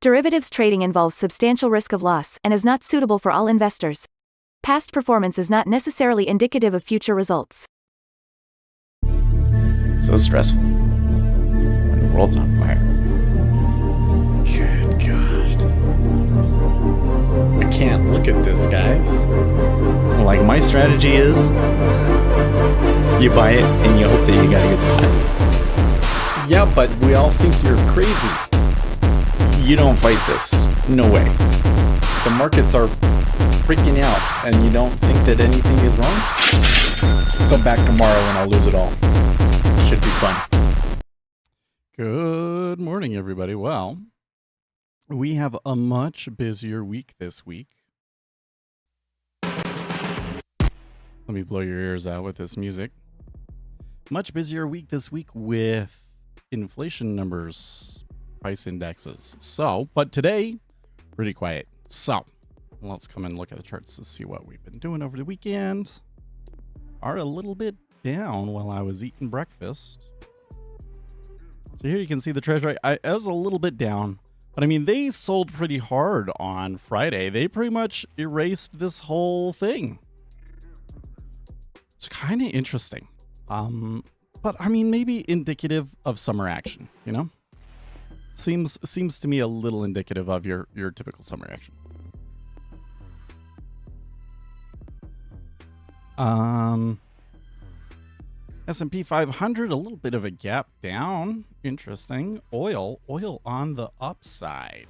Derivatives trading involves substantial risk of loss and is not suitable for all investors. Past performance is not necessarily indicative of future results. So stressful when the world's on fire. Good God. I can't look at this, guys. Like, my strategy is you buy it and you hope that you got a good spot. Yeah, but we all think you're crazy. You don't fight this. No way. The markets are freaking out and you don't think that anything is wrong? Come back tomorrow and I'll lose it all. Should be fun. Good morning, everybody. Well, we have a much busier week this week. Let me blow your ears out with this music. Much busier week this week with inflation numbers, price indexes. So, but today, pretty quiet. So, let's come and look at the charts to see what we've been doing over the weekend. Are a little bit down while I was eating breakfast. So here you can see the Treasury. I was a little bit down, but I mean, they sold pretty hard on Friday. They pretty much erased this whole thing. It's kind of interesting. But I mean, maybe indicative of summer action, you know? Seems to me a little indicative of your typical summer action. S&P 500, a little bit of a gap down. Interesting. Oil on the upside.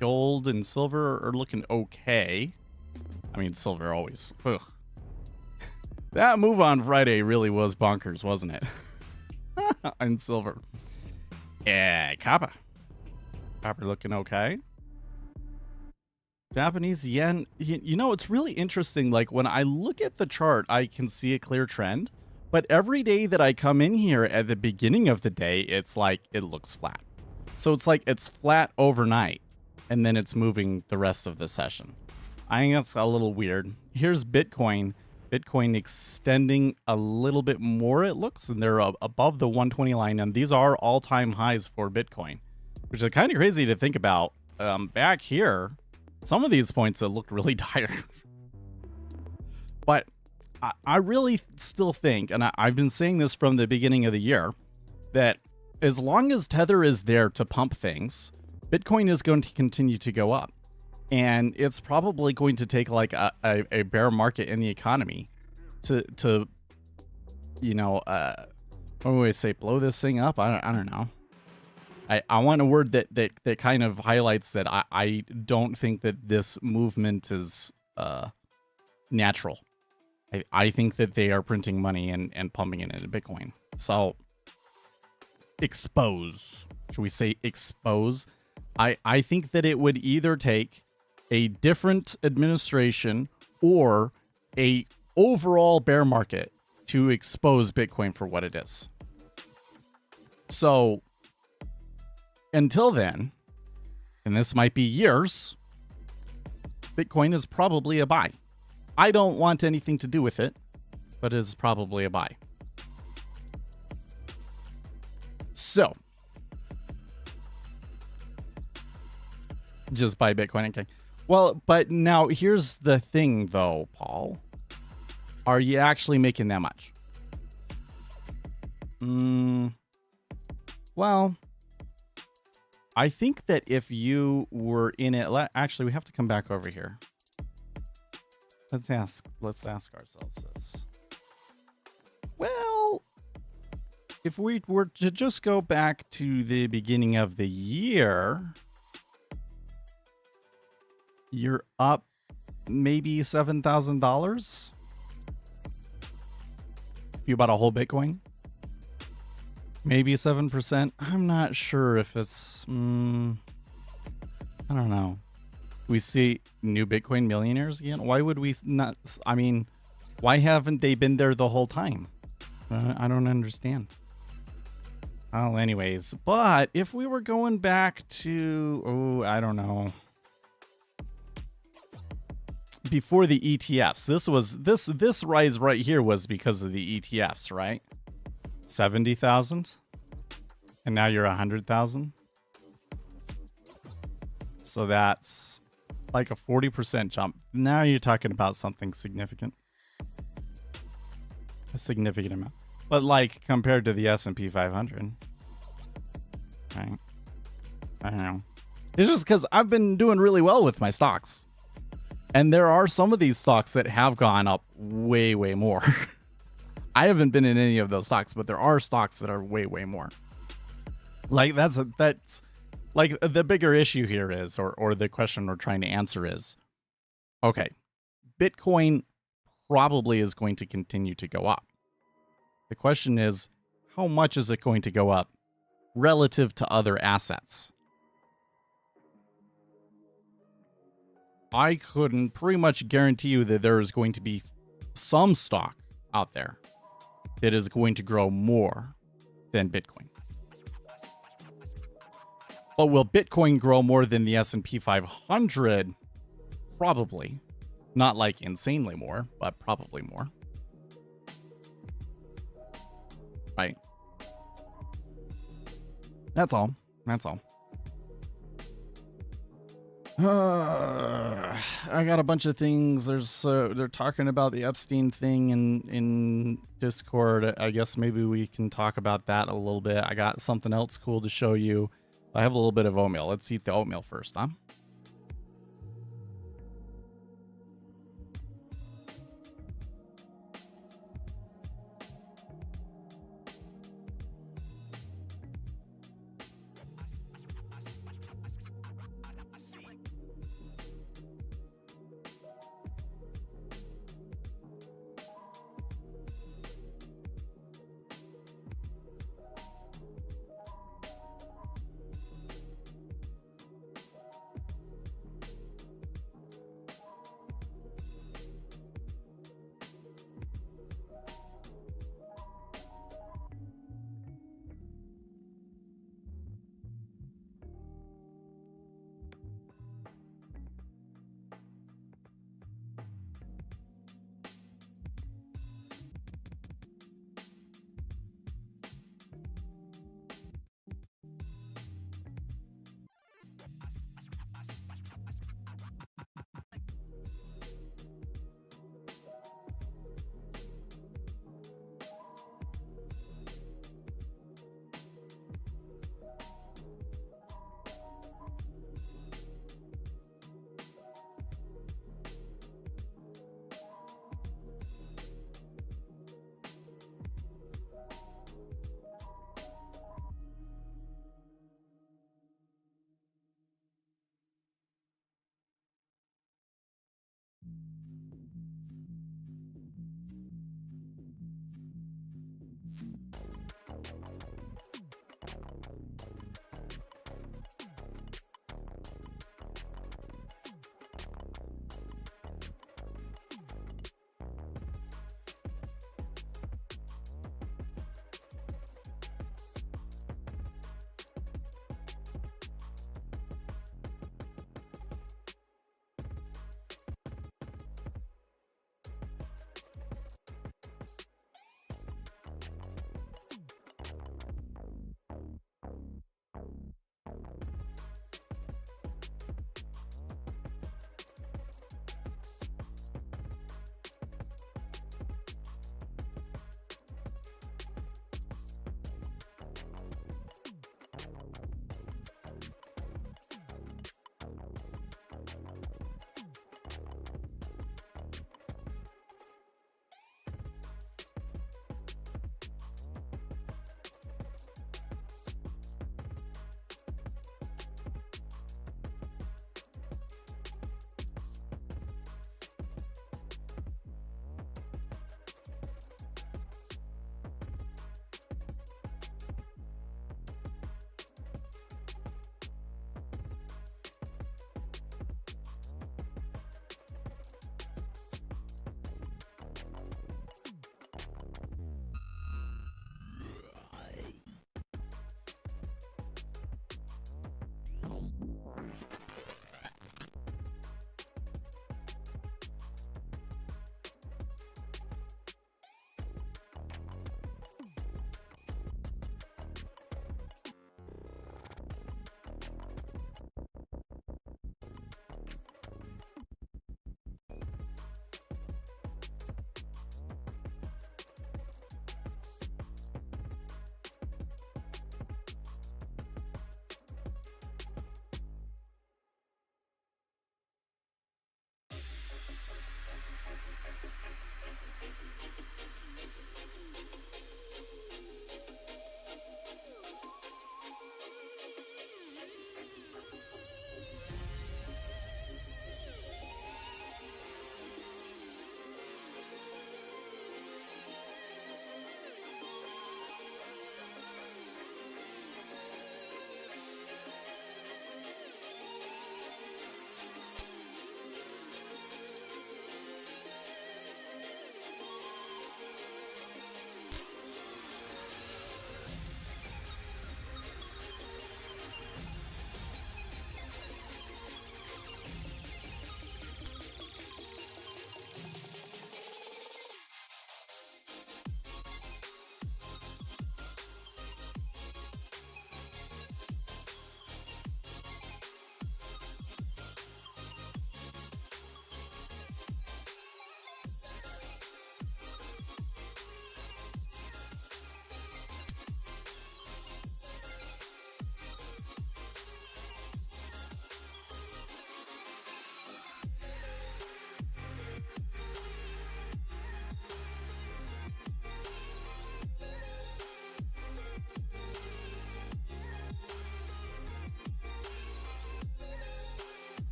Gold and silver are looking okay. I mean, silver always. Ugh. That move on Friday really was bonkers, wasn't it? And silver. Yeah, copper. Copper looking okay. Japanese yen. You know, it's really interesting. Like, when I look at the chart, I can see a clear trend. But every day that I come in here at the beginning of the day, it's like it looks flat. So it's like it's flat overnight, and then it's moving the rest of the session. I think that's a little weird. Here's Bitcoin. Bitcoin extending a little bit more, it looks, and they're above the 120 line, and these are all-time highs for Bitcoin, which is kind of crazy to think about. Back here, some of these points have looked really dire. But I really still think, and I've been saying this from the beginning of the year, that as long as Tether is there to pump things, Bitcoin is going to continue to go up. And it's probably going to take like a bear market in the economy to you know, what do I say, blow this thing up? I don't know. I want a word that kind of highlights that I don't think that this movement is natural. I think that they are printing money and pumping it into Bitcoin. So expose. Should we say expose? I think that it would either take a different administration or a overall bear market to expose Bitcoin for what it is. So until then, and this might be years, Bitcoin is probably a buy. I don't want anything to do with it, but it is probably a buy. So just buy Bitcoin. Okay. Well, but now here's the thing, though, Paul. Are you actually making that much? Well, I think that if you were in it, actually, we have to come back over here. Let's ask ourselves this. Well, if we were to just go back to the beginning of the year, you're up maybe $7,000 if you bought a whole Bitcoin. Maybe 7%. I'm not sure if it's I don't know. We see new Bitcoin millionaires again. Why would we not? I mean, why haven't they been there the whole time? I don't understand. Well, anyways, but if we were going back to, I don't know, before the ETFs. This rise right here was because of the ETFs, right? 70,000, and now you're 100,000. So that's like a 40% jump. Now you're talking about something significant. A significant amount. But like compared to the S&P 500. Right? I don't know. It's just because I've been doing really well with my stocks. And there are some of these stocks that have gone up way, way more. I haven't been in any of those stocks, but there are stocks that are way, way more. Like that's like the bigger issue here is, or the question we're trying to answer is, okay, Bitcoin probably is going to continue to go up. The question is, how much is it going to go up relative to other assets? I couldn't pretty much guarantee you that there is going to be some stock out there that is going to grow more than Bitcoin. But will Bitcoin grow more than the S&P 500? Probably. Not like insanely more, but probably more. Right. That's all. That's all. I got a bunch of things. They're talking about the Epstein thing in Discord. I guess maybe we can talk about that a little bit. I got something else cool to show you. I have a little bit of oatmeal. Let's eat the oatmeal first, huh?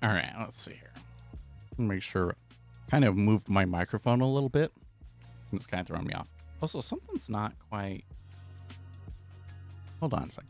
All right, let's see here. Make sure. Kind of moved my microphone a little bit. It's kind of throwing me off. Also, something's not quite. Hold on a second.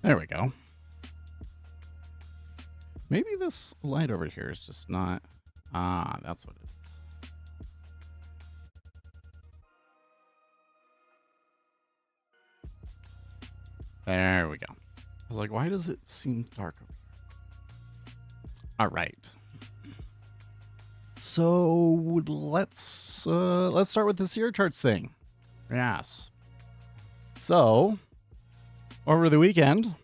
There we go. Maybe this light over here is just not... Ah, that's what it is. There we go. I was like, why does it seem dark over here? All right. So let's start with the Sierra charts thing. Yes. So over the weekend,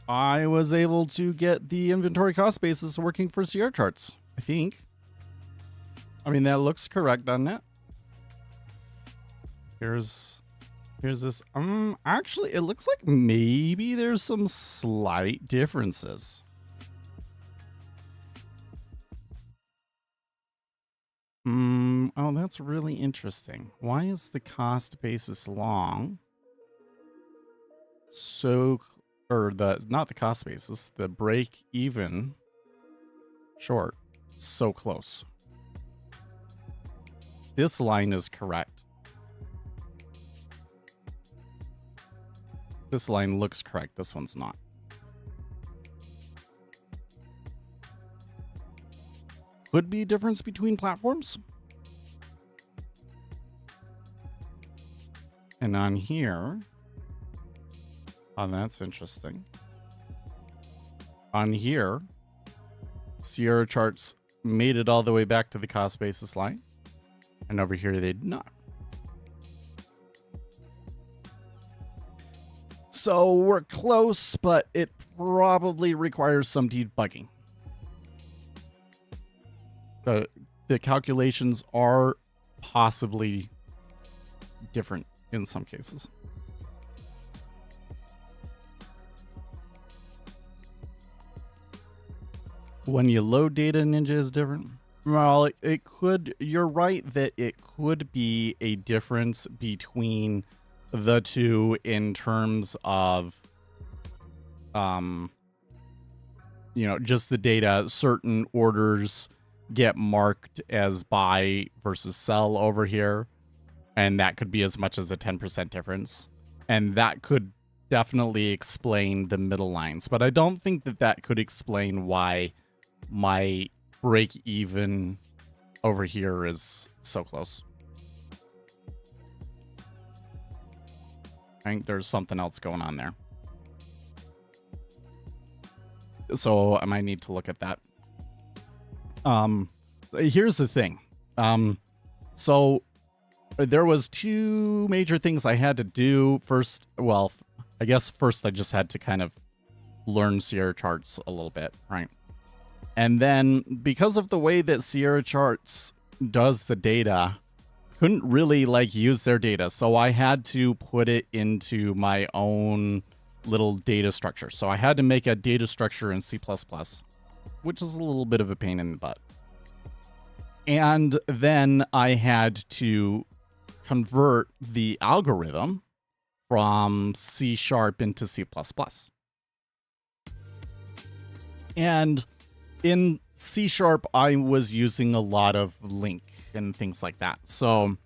I was able to get the inventory cost basis working for Sierra charts. I think. I mean, that looks correct, doesn't it? Here's this. Actually, it looks like maybe there's some slight differences. Oh, that's really interesting. Why is the cost basis long? So, or not the cost basis, the break even short, so close. This line is correct. This line looks correct. This one's not. Could be a difference between platforms. And on here, oh, that's interesting. On here, Sierra charts made it all the way back to the cost basis line. And over here, they did not. So we're close, but it probably requires some debugging. The calculations are possibly different in some cases. When you load data, Ninja is different. Well, it could, you're right that it could be a difference between the two in terms of, just the data. Certain orders get marked as buy versus sell over here, and that could be as much as a 10% difference, and that could definitely explain the middle lines, but I don't think that could explain why my break even over here is so close. I think there's something else going on there, so I might need to look at that. Here's the thing. So there was two major things I had to do. First, well, I guess first I just had to kind of learn Sierra charts a little bit, right? And then because of the way that Sierra charts does the data, couldn't really use their data. So I had to put it into my own little data structure. So I had to make a data structure in C++, which is a little bit of a pain in the butt. And then I had to convert the algorithm from C# into C++. And in C#, I was using a lot of LINQ and things like that. So,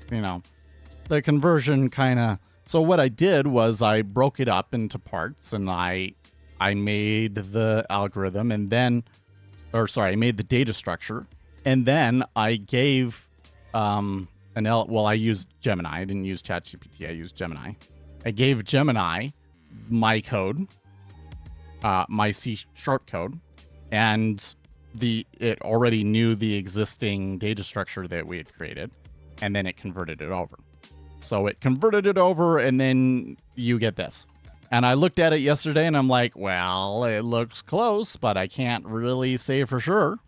the conversion kind of... So what I did was I broke it up into parts, and I made the algorithm, and then... I made the data structure, and then I gave... I used Gemini. I didn't use ChatGPT. I used Gemini. I gave Gemini my code, my C# code, and it already knew the existing data structure that we had created, and then it converted it over. So it converted it over, and then you get this. And I looked at it yesterday, and I'm like, well, it looks close, but I can't really say for sure.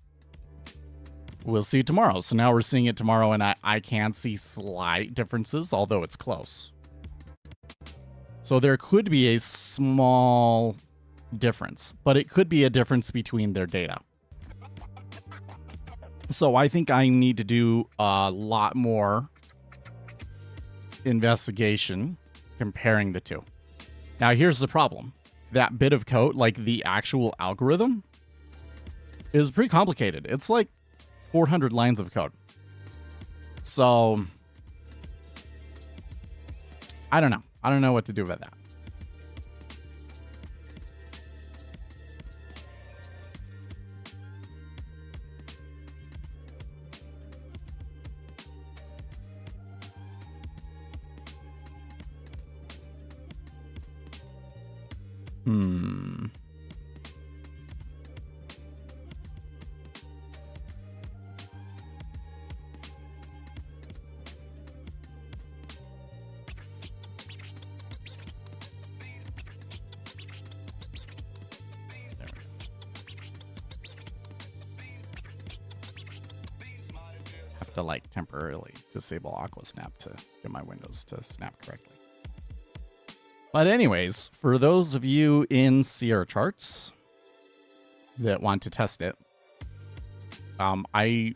We'll see tomorrow. So now we're seeing it tomorrow, and I can see slight differences, although it's close. So there could be a small difference, but it could be a difference between their data. So I think I need to do a lot more investigation comparing the two. Now, here's the problem. That bit of code, like the actual algorithm, is pretty complicated. It's like 400 lines of code. So I don't know. I don't know what to do about that. To like temporarily disable Aqua Snap to get my windows to snap correctly. But anyways, for those of you in Sierra Charts that want to test it, I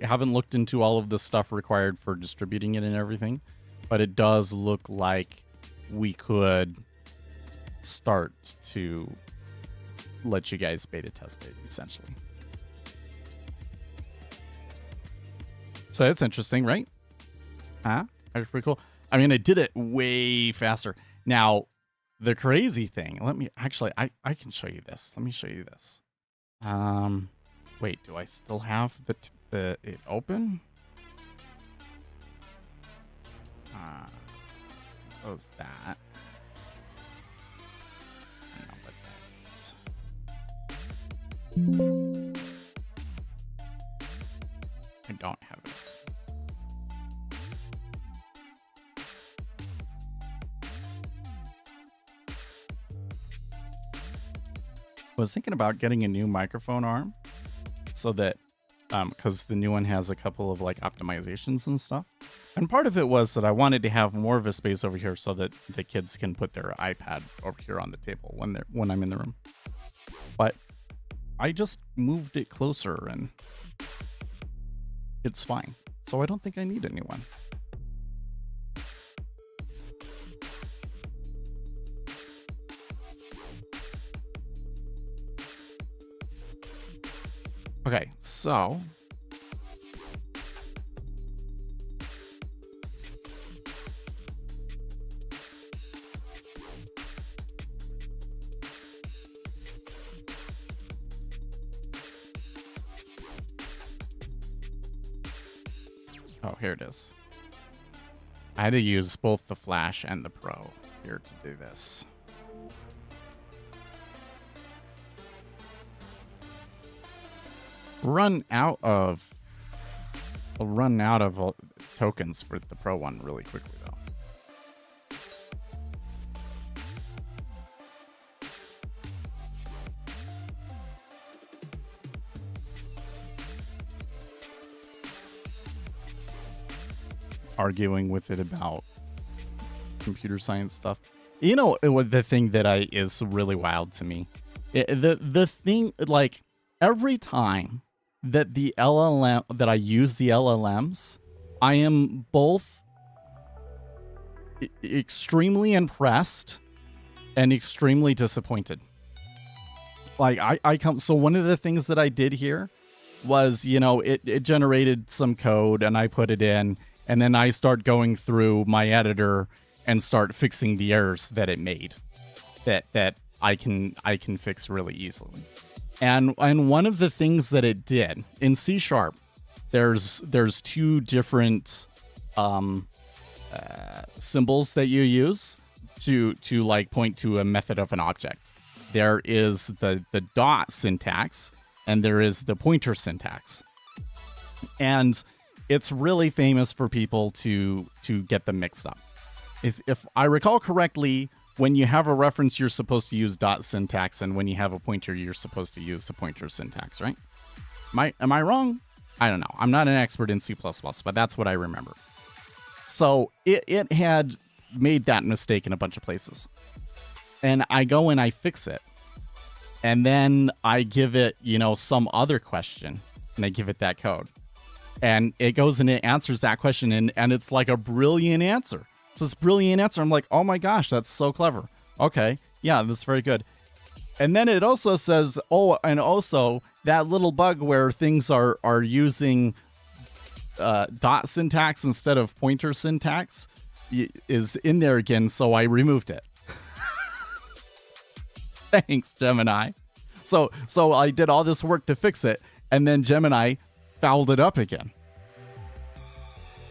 haven't looked into all of the stuff required for distributing it and everything, but it does look like we could start to let you guys beta test it, essentially. So that's interesting, right? Huh? That's pretty cool. I mean, it did it way faster. Now, the crazy thing, let me actually, I can show you this. Let me show you this. Wait, do I still have it open? Close that. I don't know what that is. I don't have it. I was thinking about getting a new microphone arm so that, because the new one has a couple of like optimizations and stuff. And part of it was that I wanted to have more of a space over here so that the kids can put their iPad over here on the table when I'm in the room. But I just moved it closer and it's fine. So I don't think I need a new one. Okay, so oh, here it is. I had to use both the Flash and the Pro here to do this. Run out of tokens for the Pro one really quickly though. Arguing with it about computer science stuff. You know, the thing that is really wild to me. The thing, like, every time that that I use the LLMs, I am both extremely impressed and extremely disappointed. Like so one of the things that I did here was, you know, it generated some code and I put it in, and then I start going through my editor and start fixing the errors that it made that I can fix really easily. And one of the things that it did in C#, there's two different symbols that you use to like point to a method of an object. There is the dot syntax, and there is the pointer syntax. And it's really famous for people to get them mixed up. If I recall correctly, when you have a reference, you're supposed to use dot syntax, and when you have a pointer, you're supposed to use the pointer syntax, right? Am I wrong? I don't know. I'm not an expert in C++, but that's what I remember. So it had made that mistake in a bunch of places. And I go and I fix it. And then I give it, some other question, and I give it that code. And it goes and it answers that question, and it's like a brilliant answer. It's this brilliant answer. I'm like, oh my gosh, that's so clever. Okay, yeah, that's very good. And then it also says, and also that little bug where things are using dot syntax instead of pointer syntax is in there again, so I removed it. Thanks, Gemini. So I did all this work to fix it, and then Gemini fouled it up again.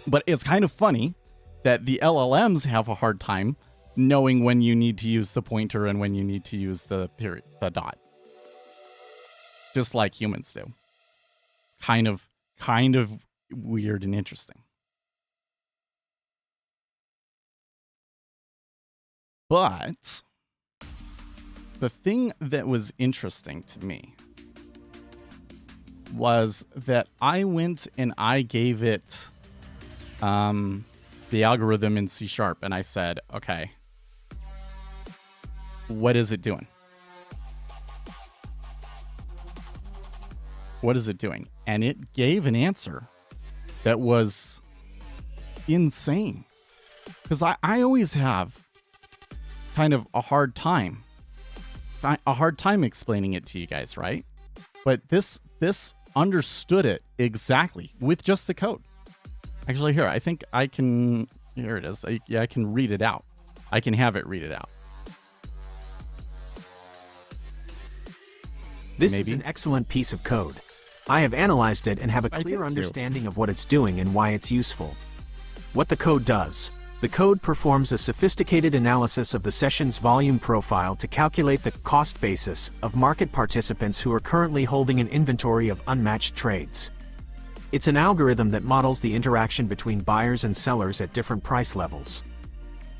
But it's kind of funny that the LLMs have a hard time knowing when you need to use the pointer and when you need to use the dot. Just like humans do. Kind of weird and interesting. But the thing that was interesting to me was that I went and I gave it the algorithm in C# and I said, okay, what is it doing? What is it doing? And it gave an answer that was insane. Because I always have kind of a hard time explaining it to you guys, right? But this understood it exactly with just the code. Actually, here, I think I can... Here it is. I can read it out. I can have it read it out. This is an excellent piece of code. I have analyzed it and have a clear understanding of what it's doing and why it's useful. What the code does. The code performs a sophisticated analysis of the session's volume profile to calculate the cost basis of market participants who are currently holding an inventory of unmatched trades. It's an algorithm that models the interaction between buyers and sellers at different price levels.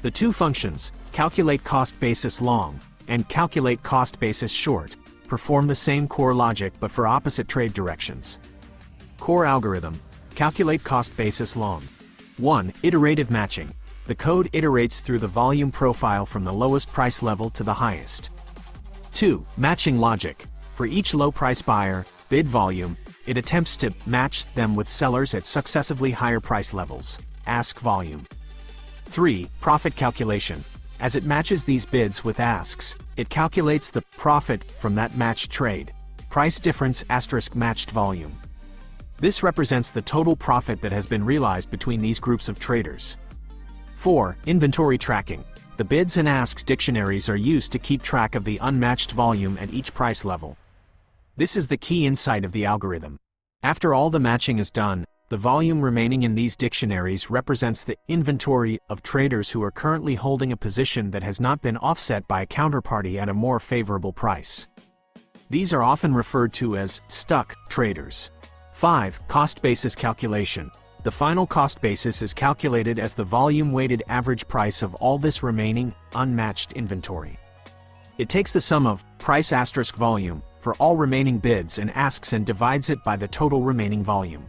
The two functions, calculate cost basis long and calculate cost basis short, perform the same core logic but for opposite trade directions. Core algorithm, calculate cost basis long. 1. Iterative matching. The code iterates through the volume profile from the lowest price level to the highest. 2. Matching logic. For each low price buyer, bid volume, it attempts to match them with sellers at successively higher price levels. Ask volume. 3. Profit calculation. As it matches these bids with asks, it calculates the profit from that matched trade. Price difference * matched volume. This represents the total profit that has been realized between these groups of traders. 4. Inventory tracking. The bids and asks dictionaries are used to keep track of the unmatched volume at each price level. This is the key insight of the algorithm. After all the matching is done, the volume remaining in these dictionaries represents the inventory of traders who are currently holding a position that has not been offset by a counterparty at a more favorable price. These are often referred to as stuck traders. 5. Cost basis calculation. The final cost basis is calculated as the volume-weighted average price of all this remaining, unmatched inventory. It takes the sum of price * volume for all remaining bids and asks and divides it by the total remaining volume.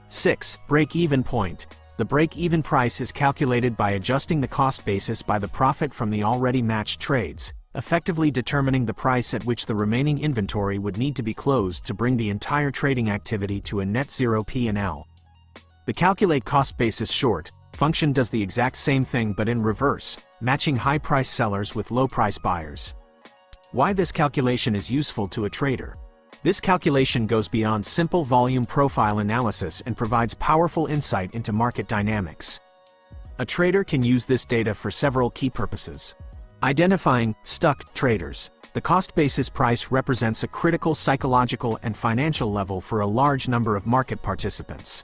6. Break-even point. The break-even price is calculated by adjusting the cost basis by the profit from the already matched trades, effectively determining the price at which the remaining inventory would need to be closed to bring the entire trading activity to a net zero P&L. The calculate cost basis short function does the exact same thing but in reverse, matching high-price sellers with low-price buyers. Why this calculation is useful to a trader. This calculation goes beyond simple volume profile analysis and provides powerful insight into market dynamics. A trader can use this data for several key purposes. Identifying stuck traders. The cost basis price represents a critical psychological and financial level for a large number of market participants.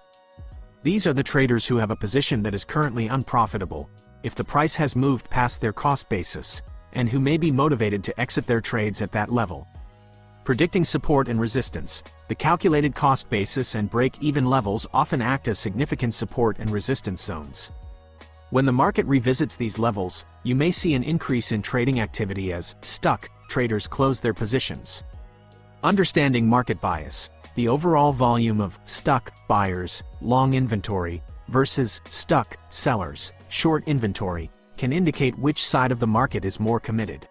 These are the traders who have a position that is currently unprofitable, if the price has moved past their cost basis, and who may be motivated to exit their trades at that level. Predicting support and resistance, the calculated cost basis and break-even levels often act as significant support and resistance zones. When the market revisits these levels, you may see an increase in trading activity as stuck traders close their positions. Understanding market bias, the overall volume of stuck buyers, long inventory, versus stuck sellers, short inventory, can indicate which side of the market is more committed.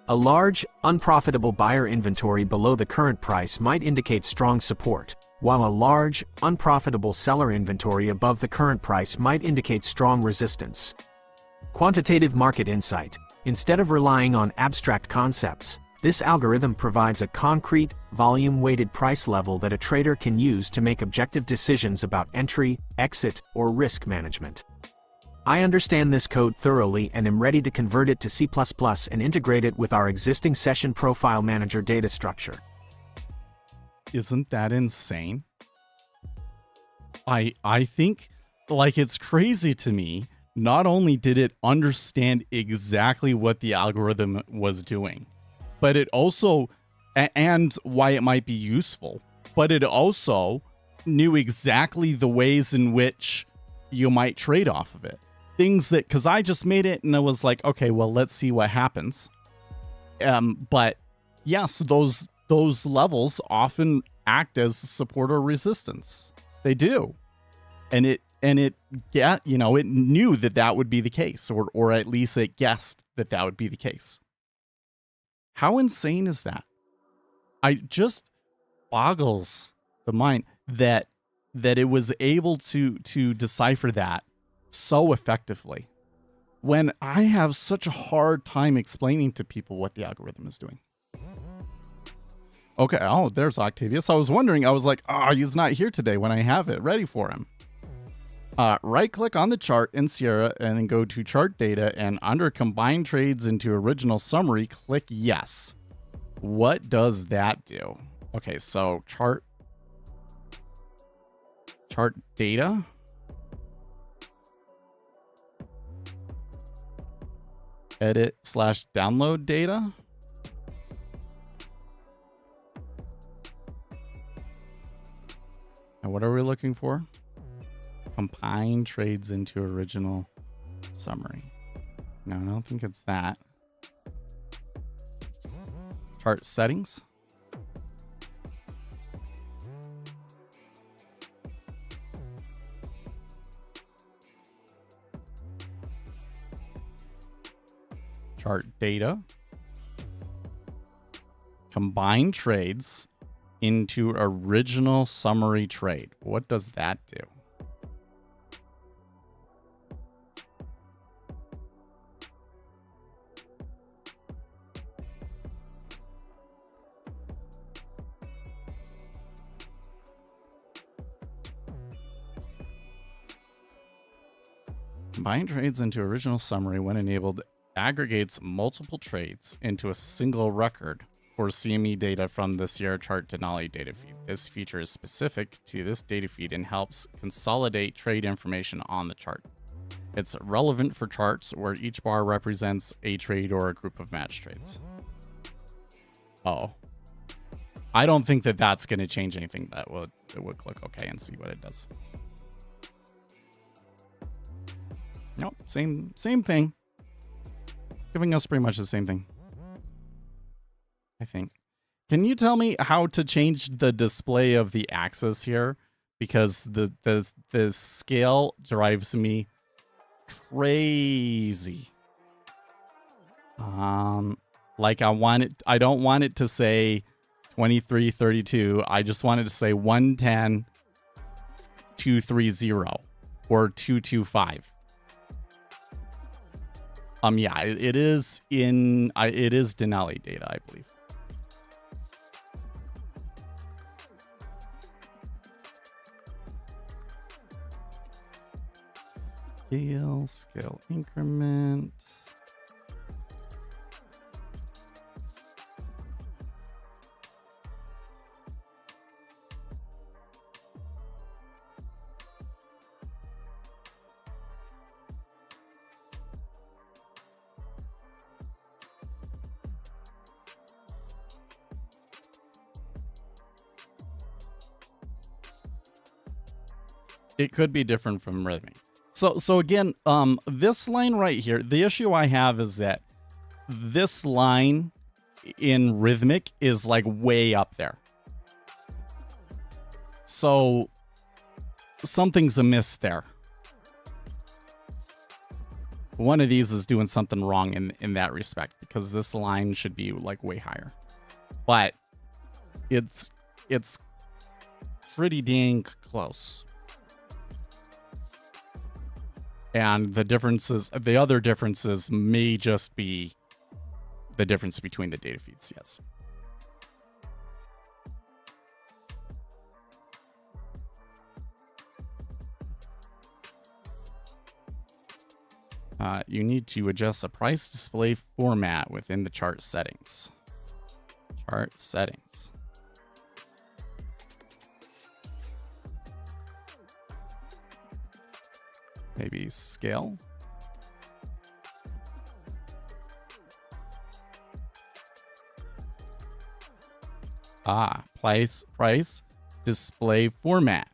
A large, unprofitable buyer inventory below the current price might indicate strong support, while a large, unprofitable seller inventory above the current price might indicate strong resistance. Quantitative market insight. Instead of relying on abstract concepts, this algorithm provides a concrete, volume-weighted price level that a trader can use to make objective decisions about entry, exit, or risk management. I understand this code thoroughly and am ready to convert it to C++ and integrate it with our existing Session Profile Manager data structure. Isn't that insane? I think, like, it's crazy to me. Not only did it understand exactly what the algorithm was doing, but it also, and why it might be useful, but it also knew exactly the ways in which you might trade off of it. Things that, because I just made it and I was like, okay, well, let's see what happens. But yes, those levels often act as support or resistance. They do. And it knew that would be the case, or at least it guessed that would be the case. How insane is that? I just boggles the mind that it was able to decipher that so effectively, when I have such a hard time explaining to people what the algorithm is doing. Okay, oh, there's Octavius. I was wondering, I was like, he's not here today when I have it ready for him. Right-click on the chart in Sierra and then go to Chart Data, and under Combine Trades into Original Summary, click Yes. What does that do? Okay, so Chart Data. Edit/download data. And what are we looking for? Combine trades into original summary. No, I don't think it's that. Chart settings. Chart data. Combine trades into original summary trade. What does that do? Combine trades into original summary, when enabled, aggregates multiple trades into a single record for CME data from the Sierra Chart Denali data feed. This feature is specific to this data feed and helps consolidate trade information on the chart. It's relevant for charts where each bar represents a trade or a group of match trades. Oh. I don't think that's going to change anything. We'll click OK and see what it does. Nope, same thing. Giving us pretty much the same thing, I think. Can you tell me how to change the display of the axis here? Because the scale drives me crazy. Like I don't want it to say 2332. I just wanted to say 110 230 or 225. Yeah, it is Denali data, I believe. Scale increment. It could be different from rhythmic. So again, this line right here, the issue I have is that this line in rhythmic is like way up there. So something's amiss there. One of these is doing something wrong in that respect, because this line should be like way higher. But it's pretty dang close. And the other differences may just be the difference between the data feeds, yes. You need to adjust the price display format within the chart settings. Chart settings. Maybe scale. Price display format.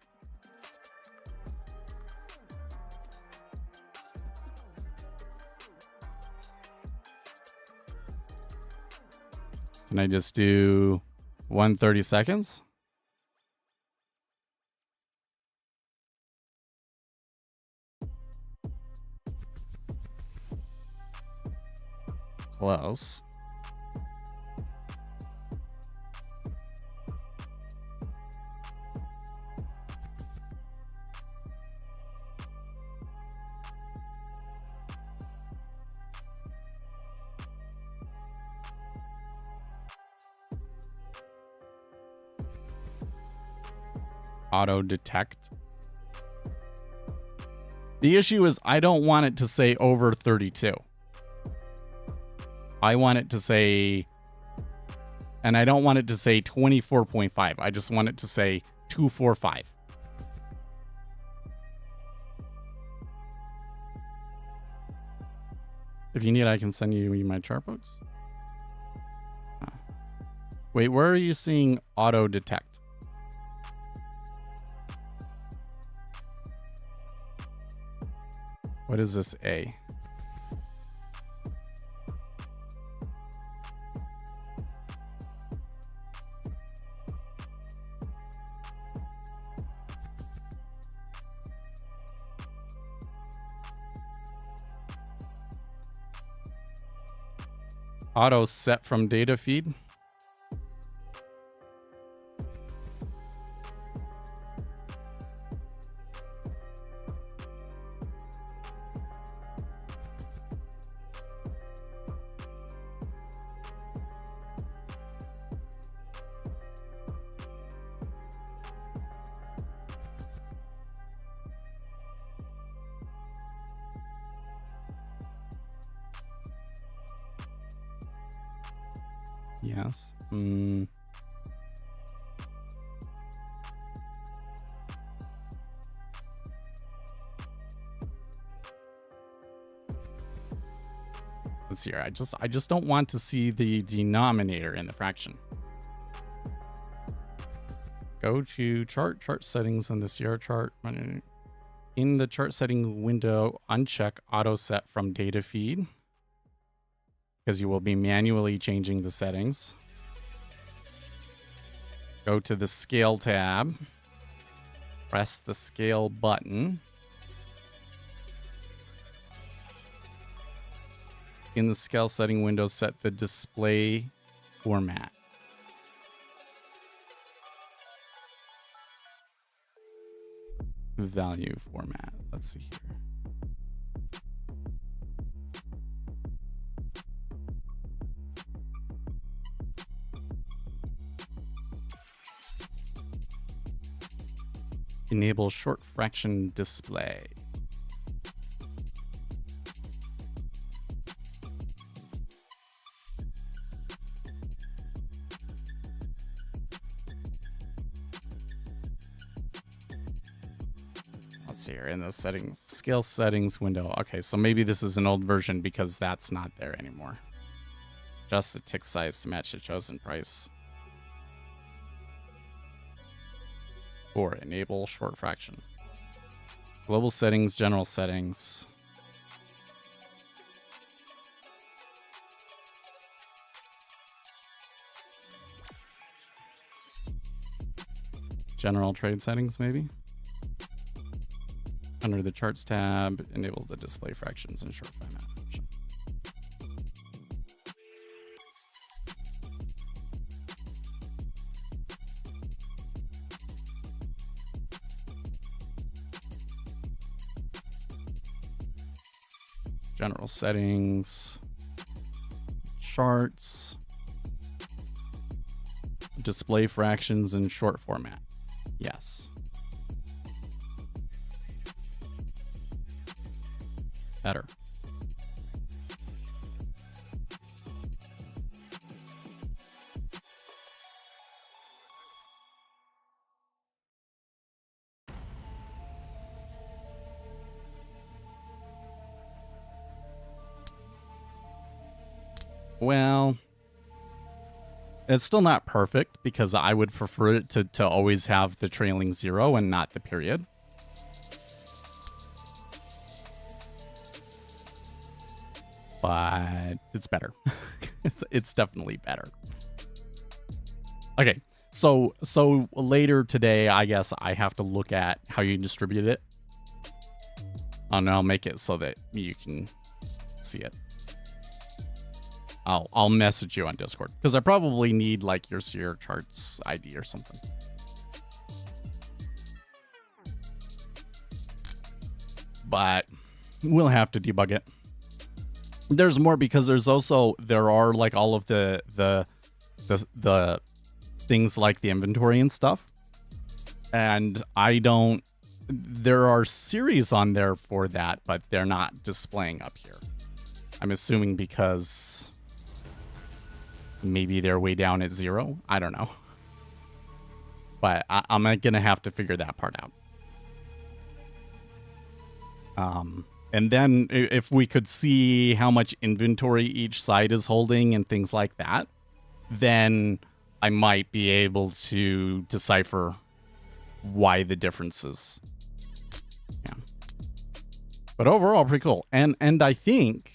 Can I just do 130 seconds? Close. Auto detect. The issue is I don't want it to say over 32. I want it to say, and I don't want it to say 24.5. I just want it to say 245. If you need, I can send you my chart books. Oh. Wait, where are you seeing auto detect? What is this A? Auto set from data feed. Yes. Let's see here. I just don't want to see the denominator in the fraction. Go to chart settings in the CR chart. In the chart setting window, uncheck auto set from data feed, because you will be manually changing the settings. Go to the scale tab, press the scale button. In the scale setting window, set the display format. Value format. Let's see here. Enable short fraction display. Let's see here in the settings, scale settings window. Okay, so maybe this is an old version because that's not there anymore. Adjust the tick size to match the chosen price. Or enable short fraction. Global settings, general settings. General trade settings, maybe. Under the charts tab, enable the display fractions in short format option. General settings, charts, display fractions in short format. Yes. Better. Well, it's still not perfect because I would prefer it to always have the trailing zero and not the period. But it's better. It's definitely better. Okay, so later today, I guess I have to look at how you distribute it. And I'll make it so that you can see it. I'll message you on Discord because I probably need like your Seer charts ID or something. But we'll have to debug it. There's more because there are like all of the things like the inventory and stuff. And there are series on there for that, but they're not displaying up here. I'm assuming because maybe they're way down at 0. I don't know. But I'm going to have to figure that part out. And then if we could see how much inventory each side is holding and things like that, then I might be able to decipher why the differences. Yeah. But overall, pretty cool. And I think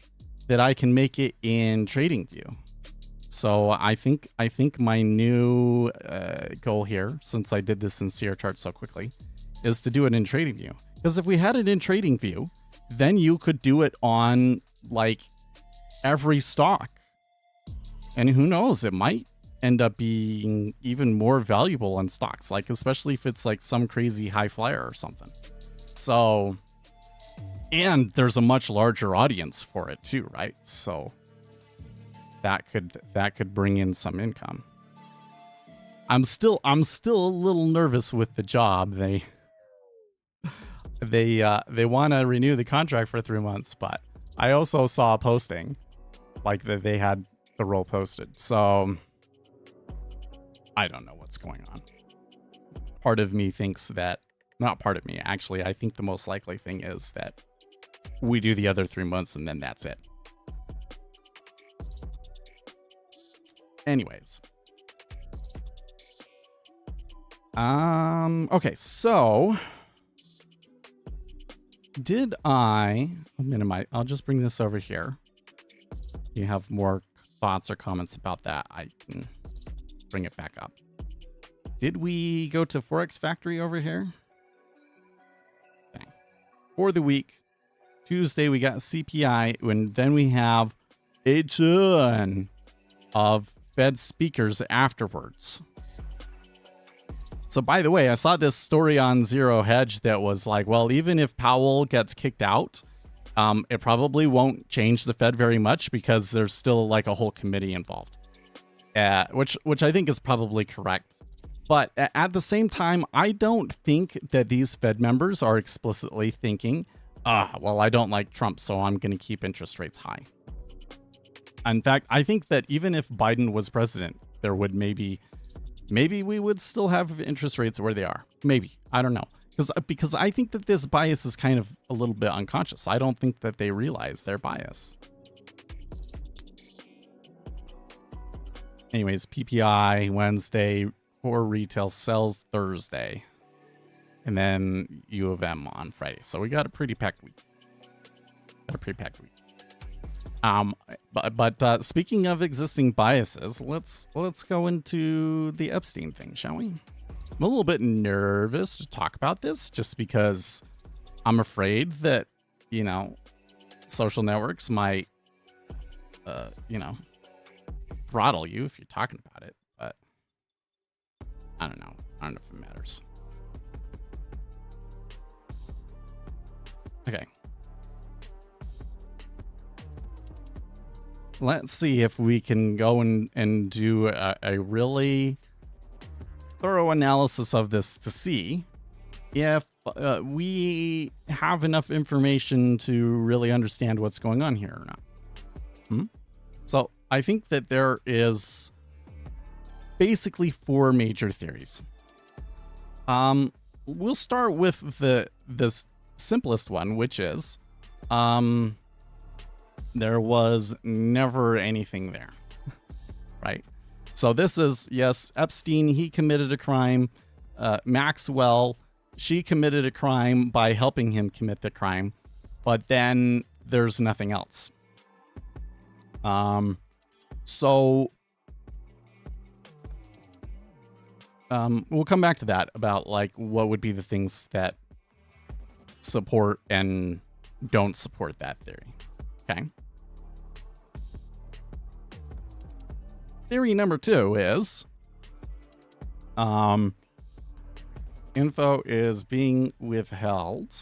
that I can make it in TradingView. So I think my new goal here, since I did this in Seer chart so quickly, is to do it in TradingView. Because if we had it in TradingView, then you could do it on like every stock. And who knows, it might end up being even more valuable on stocks, like especially if it's like some crazy high flyer or something. So, and there's a much larger audience for it too, right? So that could bring in some income. I'm still a little nervous with the job. They want to renew the contract for 3 months, but I also saw a posting like that they had the role posted. So I don't know what's going on. Part of me thinks that, not part of me, actually, I think the most likely thing is that we do the other 3 months and then that's it. Anyways. Okay, so did I'll minimize, I'll just bring this over here. If you have more thoughts or comments about that, I can bring it back up. Did we go to Forex Factory over here? Okay. For the week, Tuesday we got CPI, and then we have a ton of Fed speakers afterwards. So by the way, I saw this story on Zero Hedge that was like, well, even if Powell gets kicked out, it probably won't change the Fed very much because there's still like a whole committee involved, which I think is probably correct. But at the same time, I don't think that these Fed members are explicitly thinking, well, I don't like Trump, so I'm going to keep interest rates high. In fact, I think that even if Biden was president, there would maybe we would still have interest rates where they are. Maybe. I don't know. Because I think that this bias is kind of a little bit unconscious. I don't think that they realize their bias. Anyways, PPI Wednesday, core retail sales Thursday. and then U of M on Friday. So we got a pretty packed week. But speaking of existing biases, let's go into the Epstein thing, shall we? I'm a little bit nervous to talk about this just because I'm afraid that, you know, social networks might, you know, throttle you if you're talking about it. But I don't know. I don't know if it matters. Okay. Let's see if we can go and do a really thorough analysis of this to see if we have enough information to really understand what's going on here or not. So I think that there is basically 4 major theories. We'll start with the simplest one, which is there was never anything there, right? So this is, yes, Epstein, he committed a crime. Maxwell, she committed a crime by helping him commit the crime, but then there's nothing else. So we'll come back to that about like what would be the things that support and don't support that theory. Okay. Theory number 2 is info is being withheld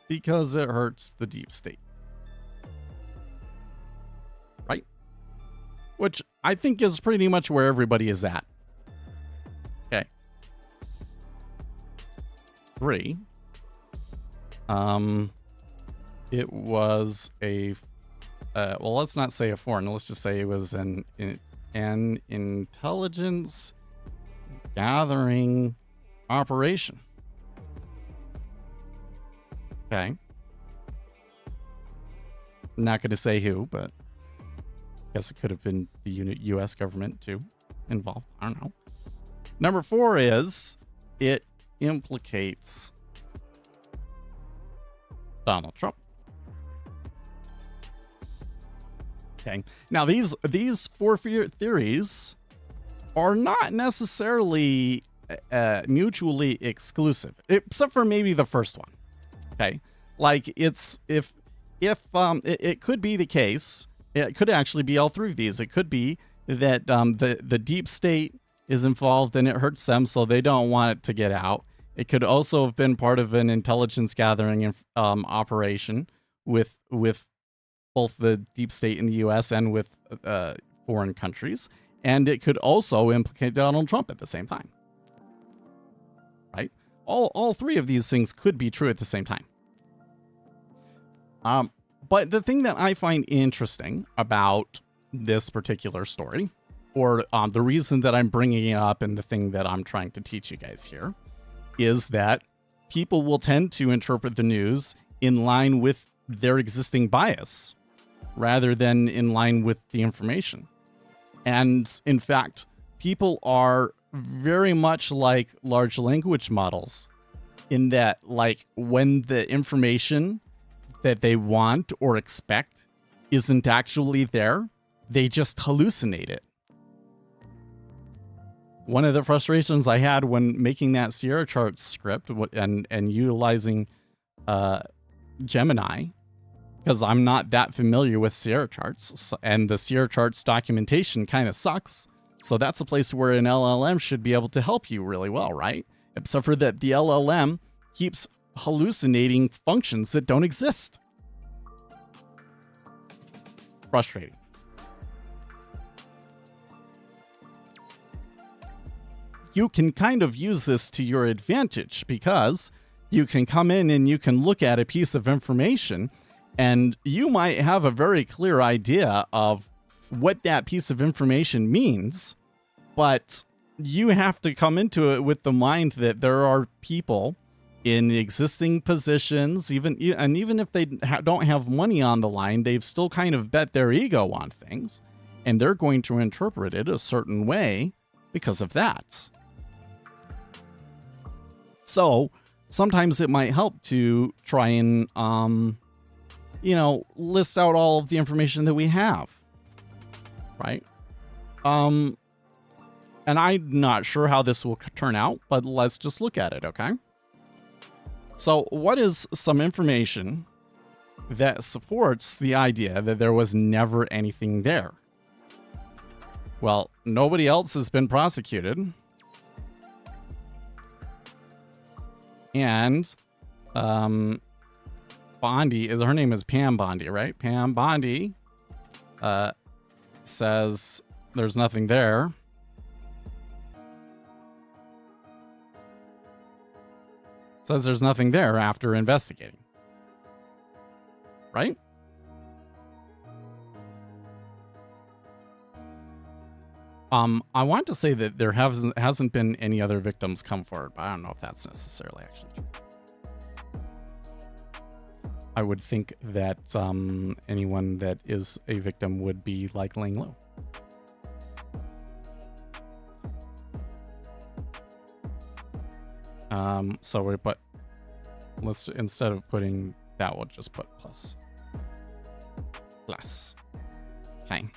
because it hurts the deep state. Right? Which I think is pretty much where everybody is at. Okay. 3. It was a well, let's not say a foreign. Let's just say it was an intelligence gathering operation. Okay. I'm not going to say who, but I guess it could have been the U.S. government too involved. I don't know. Number 4 is it implicates Donald Trump. Okay. Now these 4 theories are not necessarily mutually exclusive, except for maybe the first one. Okay. Like it's if it could be the case, it could actually be all 3 of these. It could be that the deep state is involved and it hurts them, so they don't want it to get out. It could also have been part of an intelligence gathering operation with both the deep state in the U.S. and with foreign countries. And it could also implicate Donald Trump at the same time. Right? All 3 of these things could be true at the same time. But the thing that I find interesting about this particular story, or the reason that I'm bringing it up and the thing that I'm trying to teach you guys here, is that people will tend to interpret the news in line with their existing bias rather than in line with the information. And in fact, people are very much like large language models in that, like, when the information that they want or expect isn't actually there, they just hallucinate it. One of the frustrations I had when making that Sierra Charts script and utilizing Gemini, because I'm not that familiar with Sierra Charts, and the Sierra Charts documentation kind of sucks. So that's a place where an LLM should be able to help you really well, right? Except for that the LLM keeps hallucinating functions that don't exist. Frustrating. You can kind of use this to your advantage because you can come in and you can look at a piece of information and you might have a very clear idea of what that piece of information means, but you have to come into it with the mind that there are people in existing positions, even if they don't have money on the line, they've still kind of bet their ego on things, and they're going to interpret it a certain way because of that. So sometimes it might help to try and, list out all of the information that we have, right? And I'm not sure how this will turn out, but let's just look at it, okay? So what is some information that supports the idea that there was never anything there? Well, nobody else has been prosecuted. And Bondi her name is Pam Bondi, right? Pam Bondi says there's nothing there. Says there's nothing there after investigating. Right? I want to say that there hasn't been any other victims come forward, but I don't know if that's necessarily actually true. I would think that anyone that is a victim would be like Ling Lu. So we put, let's, instead of putting that, we'll just put plus. Okay.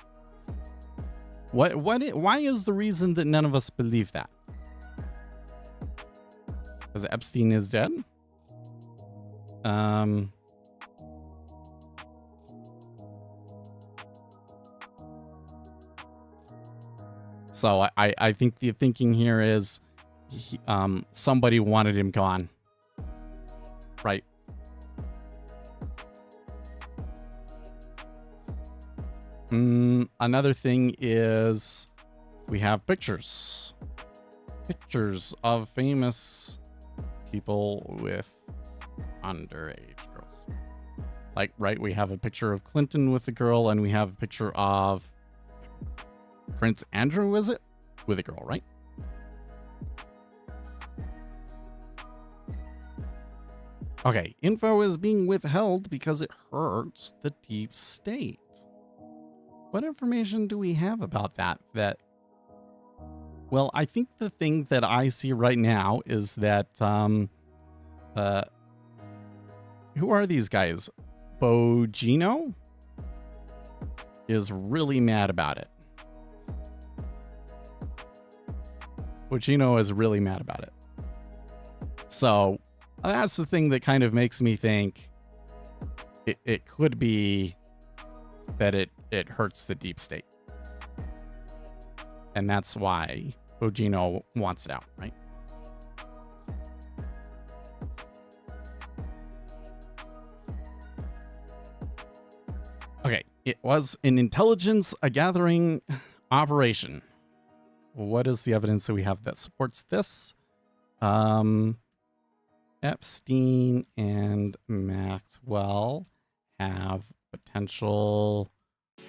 Why is the reason that none of us believe that? Because Epstein is dead? So I think the thinking here is somebody wanted him gone. Right. Another thing is we have pictures of famous people with underage girls. Like, right, we have a picture of Clinton with a girl, and we have a picture of Prince Andrew, is it? With a girl, right? Okay, info is being withheld because it hurts the deep state. What information do we have about that? Well, I think the thing that I see right now is that, who are these guys? Bogino is really mad about it. Bogino is really mad about it. So that's the thing that kind of makes me think it could be that it hurts the deep state. And that's why Bogino wants it out, right? Okay, it was an intelligence gathering operation. What is the evidence that we have that supports this? Epstein and Maxwell have potential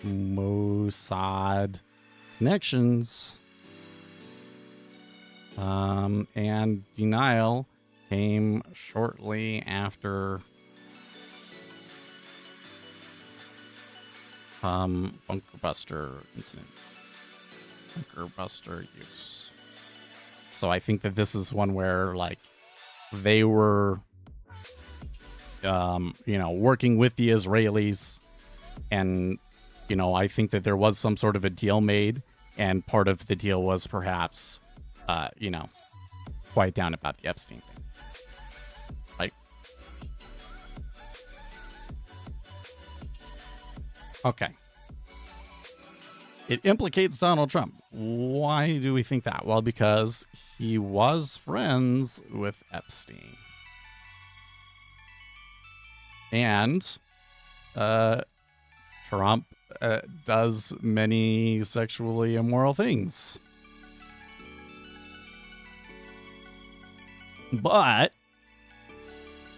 Mossad connections. And denial came shortly after bunker buster incident. Bunker buster use. So I think that this is one where, like, they were working with the Israelis, and I think that there was some sort of a deal made, and part of the deal was perhaps quiet down about the Epstein thing. Right? Okay. It implicates Donald Trump. Why do we think that? Well, because he was friends with Epstein. And Trump does many sexually immoral things. But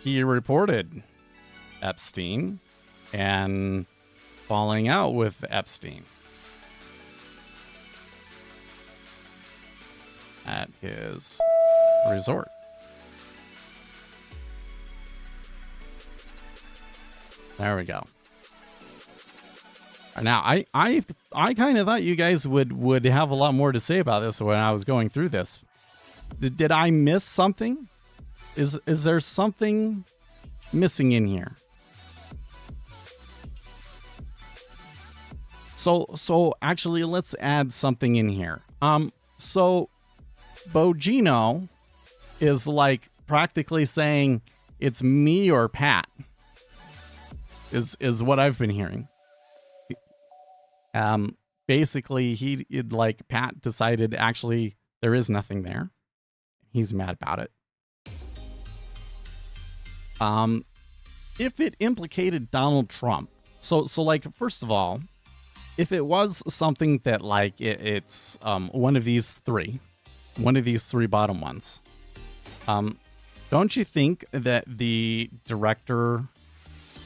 he reported Epstein and falling out with Epstein at his resort. There we go. Now, I kind of thought you guys would have a lot more to say about this when I was going through this. Did I miss something? Is there something missing in here? So actually, let's add something in here. So Bogino is like practically saying it's me or Pat. Is what I've been hearing. Basically, like Pat decided actually there is nothing there. He's mad about it. If it implicated Donald Trump, so like first of all, if it was something that like it's one of these three bottom ones, don't you think that the director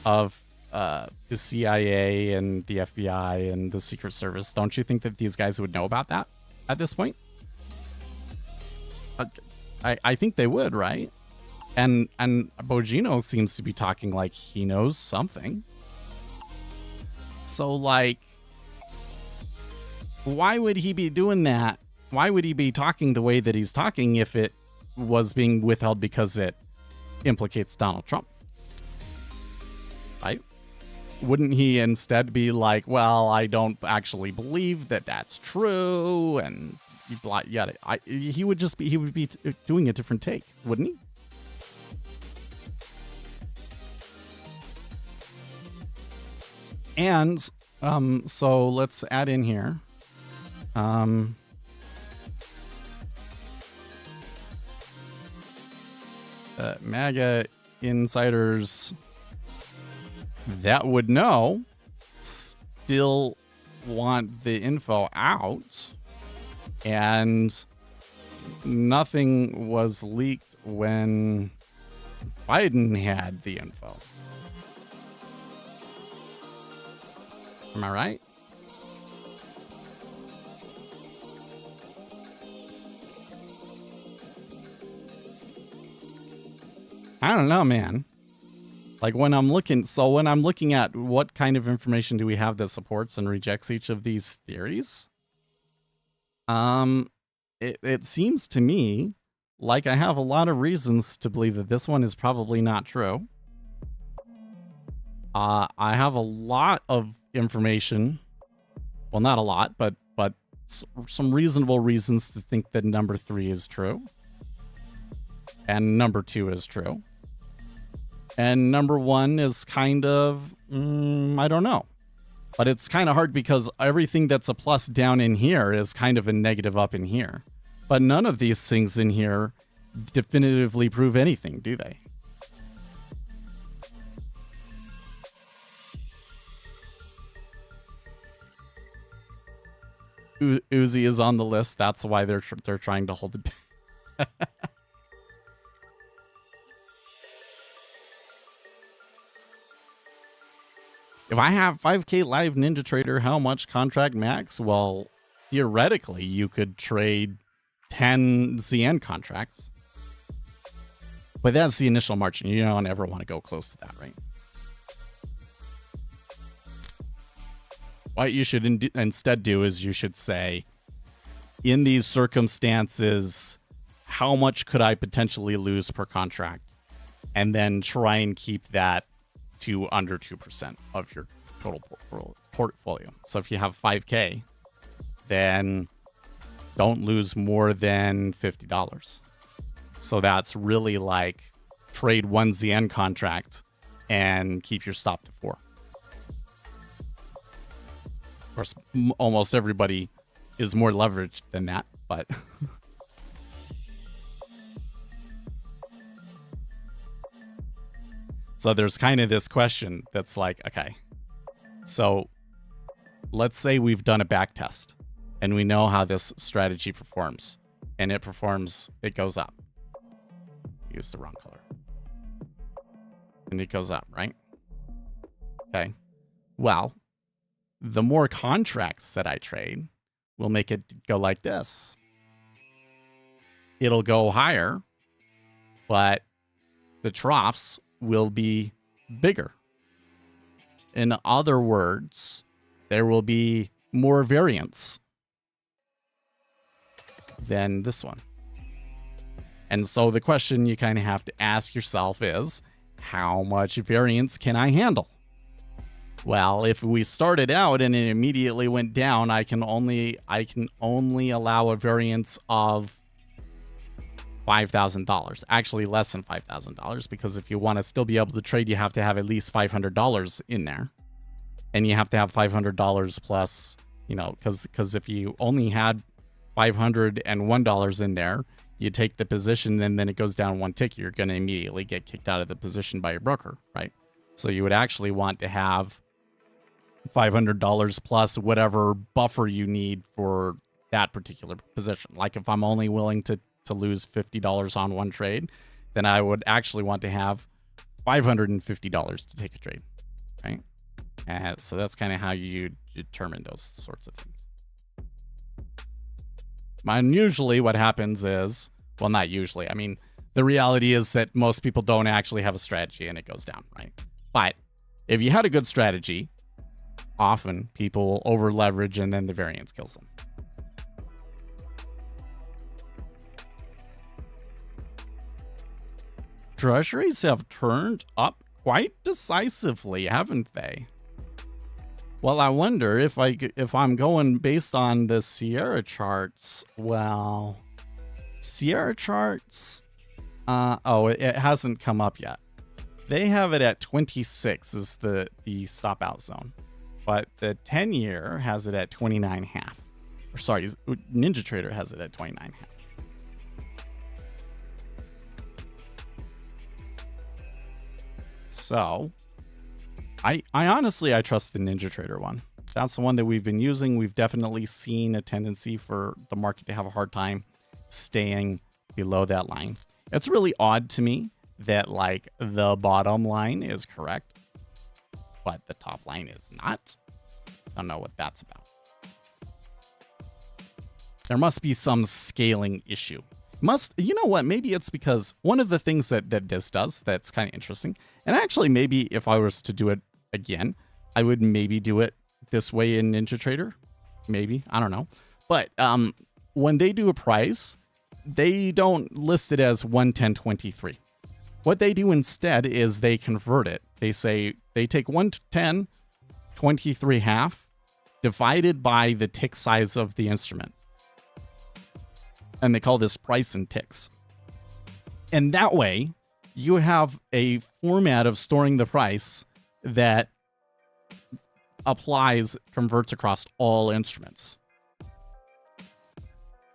of the CIA and the FBI and the Secret Service, don't you think that these guys would know about that at this point? I think they would, right? And Bogino seems to be talking like he knows something. So like, why would he be doing that? Why would he be talking the way that he's talking if it was being withheld because it implicates Donald Trump? Right? Wouldn't he instead be like, well, I don't actually believe that that's true, and yada. He would be doing a different take, wouldn't he? And so let's add in here. MAGA insiders that would know still want the info out, and nothing was leaked when Biden had the info. Am I right? I don't know, man. Like when I'm looking at what kind of information do we have that supports and rejects each of these theories, it seems to me like I have a lot of reasons to believe that this one is probably not true. I have a lot of information. Well, not a lot, but some reasonable reasons to think that number 3 is true. And number 2 is true. And number 1 is kind of, I don't know. But it's kind of hard because everything that's a plus down in here is kind of a negative up in here. But none of these things in here definitively prove anything, do they? Uzi is on the list. That's why they're trying to hold it. If I have 5K live Ninja Trader, how much contract max? Well, theoretically, you could trade 10 ZN contracts. But that's the initial margin. You don't ever want to go close to that, right? What you should instead do is you should say, in these circumstances, how much could I potentially lose per contract? And then try and keep that to under 2% of your total portfolio. So if you have 5K, then don't lose more than $50. So that's really like trade 1 ZN contract and keep your stop to 4. Of course, almost everybody is more leveraged than that, but so there's kind of this question that's like, okay, so let's say we've done a back test and we know how this strategy performs, and it goes up. Use the wrong color. And it goes up, right? Okay. Well, the more contracts that I trade will make it go like this. It'll go higher, but the troughs will be bigger. In other words, there will be more variance than this one. And so the question you kind of have to ask yourself is, how much variance can I handle? Well, if we started out and it immediately went down, I can only allow a variance of $5,000. Actually, less than $5,000, because if you want to still be able to trade, you have to have at least $500 in there, and you have to have $500 plus, you know, because if you only had $501 in there, you take the position and then it goes down one tick, you're going to immediately get kicked out of the position by your broker, right? So you would actually want to have $500 plus whatever buffer you need for that particular position. Like if I'm only willing to lose $50 on one trade, then I would actually want to have $550 to take a trade, right? And so that's kind of how you determine those sorts of things. And usually what happens is, well, not usually, I mean, the reality is that most people don't actually have a strategy and it goes down, right? But if you had a good strategy, often people over leverage and then the variance kills them. Treasuries have turned up quite decisively, haven't they? Well, I wonder if I'm going based on the Sierra charts. Well, Sierra charts, it hasn't come up yet. They have it at 26 is the stop out zone, but the 10-year has it at 29.5. Or sorry, NinjaTrader has it at 29.5. So, I honestly, I trust the NinjaTrader one. That's the one that we've been using. We've definitely seen a tendency for the market to have a hard time staying below that line. It's really odd to me that like the bottom line is correct, but the top line is not. Don't know what that's about. There must be some scaling issue. You know what? Maybe it's because one of the things that this does that's kind of interesting, and actually maybe if I was to do it again, I would maybe do it this way in NinjaTrader. Maybe, I don't know. But when they do a price, they don't list it as 110.23. What they do instead is they convert it. They say they take 110.23 half divided by the tick size of the instrument. And they call this price in ticks. And that way, you have a format of storing the price that converts across all instruments.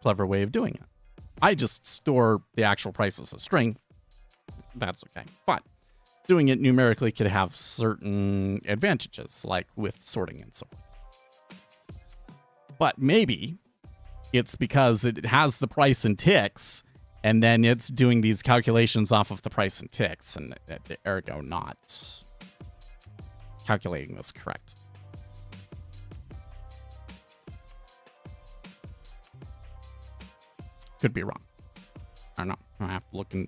Clever way of doing it. I just store the actual price as a string. That's okay. But doing it numerically could have certain advantages, like with sorting and so forth. But maybe it's because it has the price in ticks, and then it's doing these calculations off of the price in ticks, and ergo not calculating this correct. Could be wrong. I don't know. I have to look in.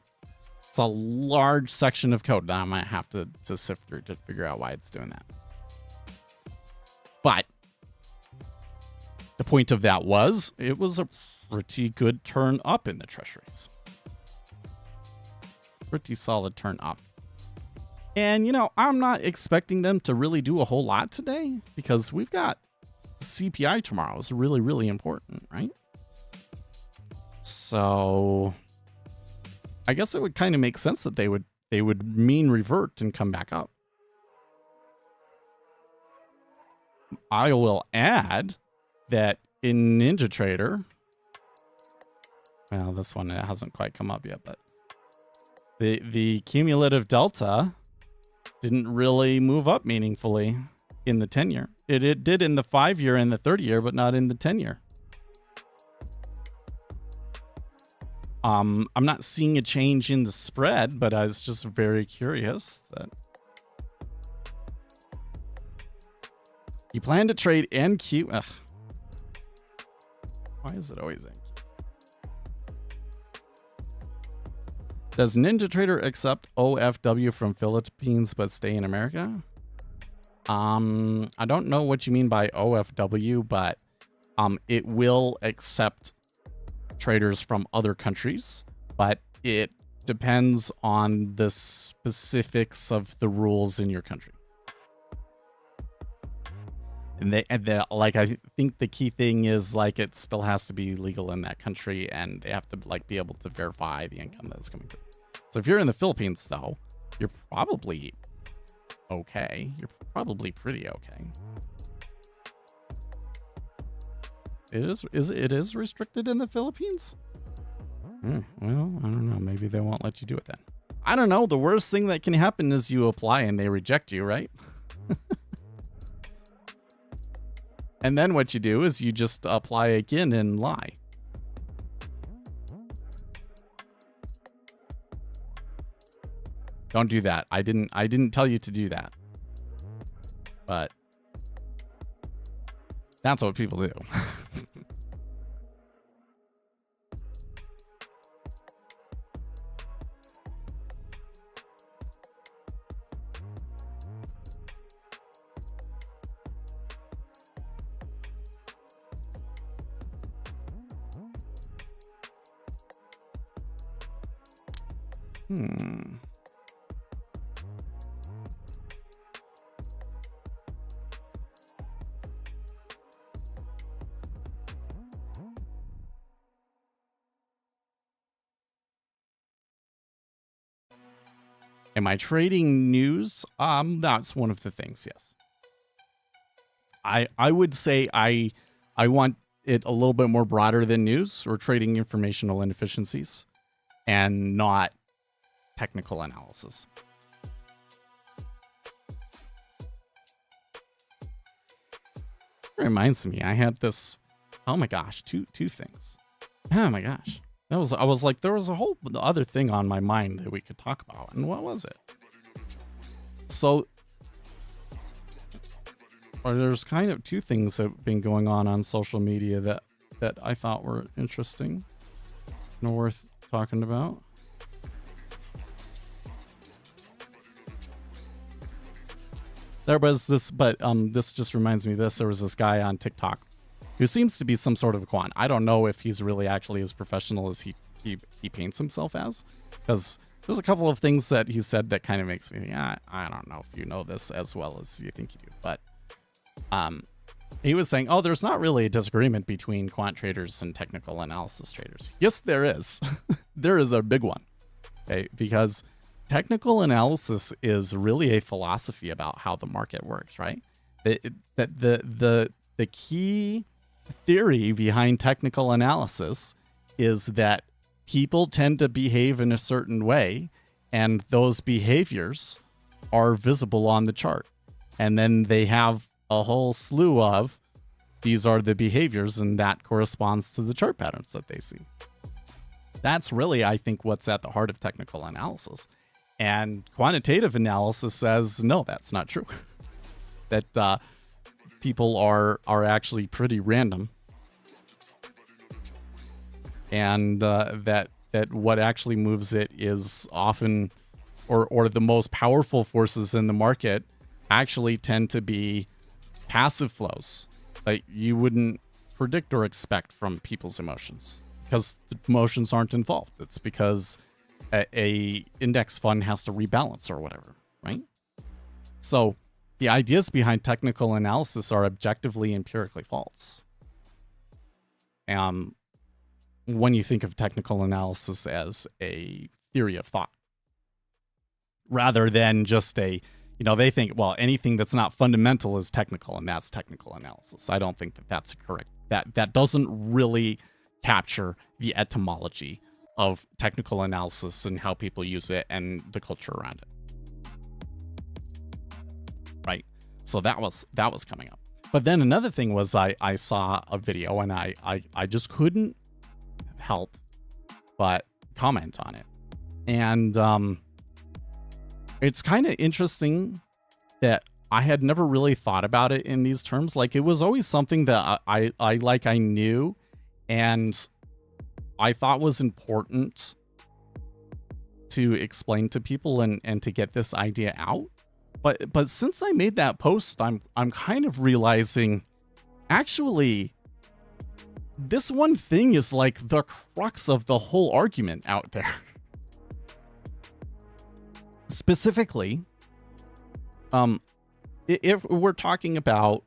It's a large section of code that I might have to sift through to figure out why it's doing that. But the point of that was it was a pretty good turn up in the treasuries. Pretty solid turn up. And, you know, I'm not expecting them to really do a whole lot today because we've got CPI tomorrow. It's really, really important, right? So I guess it would kind of make sense that they would mean revert and come back up. I will add that in NinjaTrader, well, this one, it hasn't quite come up yet, but the cumulative delta didn't really move up meaningfully in the 10-year. It did in the 5-year and the 30-year, but not in the 10-year. I'm not seeing a change in the spread, but I was just very curious that you plan to trade NQ. Ugh. Why is it always NQ? Does NinjaTrader accept OFW from Philippines but stay in America? I don't know what you mean by OFW, but it will accept traders from other countries, but it depends on the specifics of the rules in your country. And like, I think the key thing is, like, it still has to be legal in that country, and they have to, like, be able to verify the income that's coming through. So if you're in the Philippines, though, you're probably okay. You're probably pretty okay. It is restricted in the Philippines? Well, I don't know. Maybe they won't let you do it then. I don't know. The worst thing that can happen is you apply and they reject you, right? And then what you do is you just apply again and lie. Don't do that. I didn't tell you to do that. But that's what people do. Am I trading news? That's one of the things, yes. I would say I want it a little bit more broader than news, or trading informational inefficiencies and not technical analysis. It reminds me, I had this, oh my gosh, two things. Oh my gosh. I was like, there was a whole other thing on my mind that we could talk about. And what was it? So, or there's kind of two things that have been going on social media that I thought were interesting and worth talking about. There was this, but this just reminds me of this. There was this guy on TikTok who seems to be some sort of a quant. I don't know if he's really actually as professional as he paints himself as, because there's a couple of things that he said that kind of makes me think, I don't know if you know this as well as you think you do. But he was saying, oh, there's not really a disagreement between quant traders and technical analysis traders. Yes, there is. There is a big one. Okay, because technical analysis is really a philosophy about how the market works, right? The key theory behind technical analysis is that people tend to behave in a certain way, and those behaviors are visible on the chart. And then they have a whole slew of, these are the behaviors, and that corresponds to the chart patterns that they see. That's really, I think, what's at the heart of technical analysis. And quantitative analysis says, no, that's not true. That people are actually pretty random, and that what actually moves it is often, or the most powerful forces in the market actually tend to be passive flows that you wouldn't predict or expect from people's emotions, because the emotions aren't involved. It's because a index fund has to rebalance or whatever, right? So the ideas behind technical analysis are objectively empirically false. When you think of technical analysis as a theory of thought, rather than just they think, well, anything that's not fundamental is technical, and that's technical analysis. I don't think that that's correct. That doesn't really capture the etymology of technical analysis and how people use it and the culture around it. Right. So that was coming up. But then another thing was I saw a video, and I just couldn't help but comment on it. And it's kind of interesting that I had never really thought about it in these terms. Like, it was always something that I knew and I thought was important to explain to people and to get this idea out. But since I made that post, I'm kind of realizing, actually, this one thing is like the crux of the whole argument out there. Specifically, if we're talking about,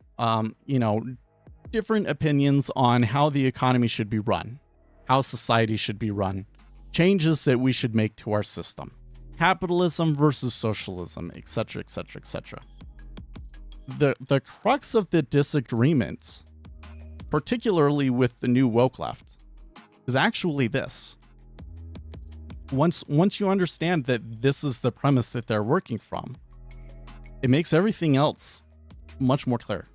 different opinions on how the economy should be run, how society should be run, changes that we should make to our system, capitalism versus socialism, etc., etc., etc. The crux of the disagreement, particularly with the new woke left, is actually this. Once you understand that this is the premise that they're working from, it makes everything else much more clear.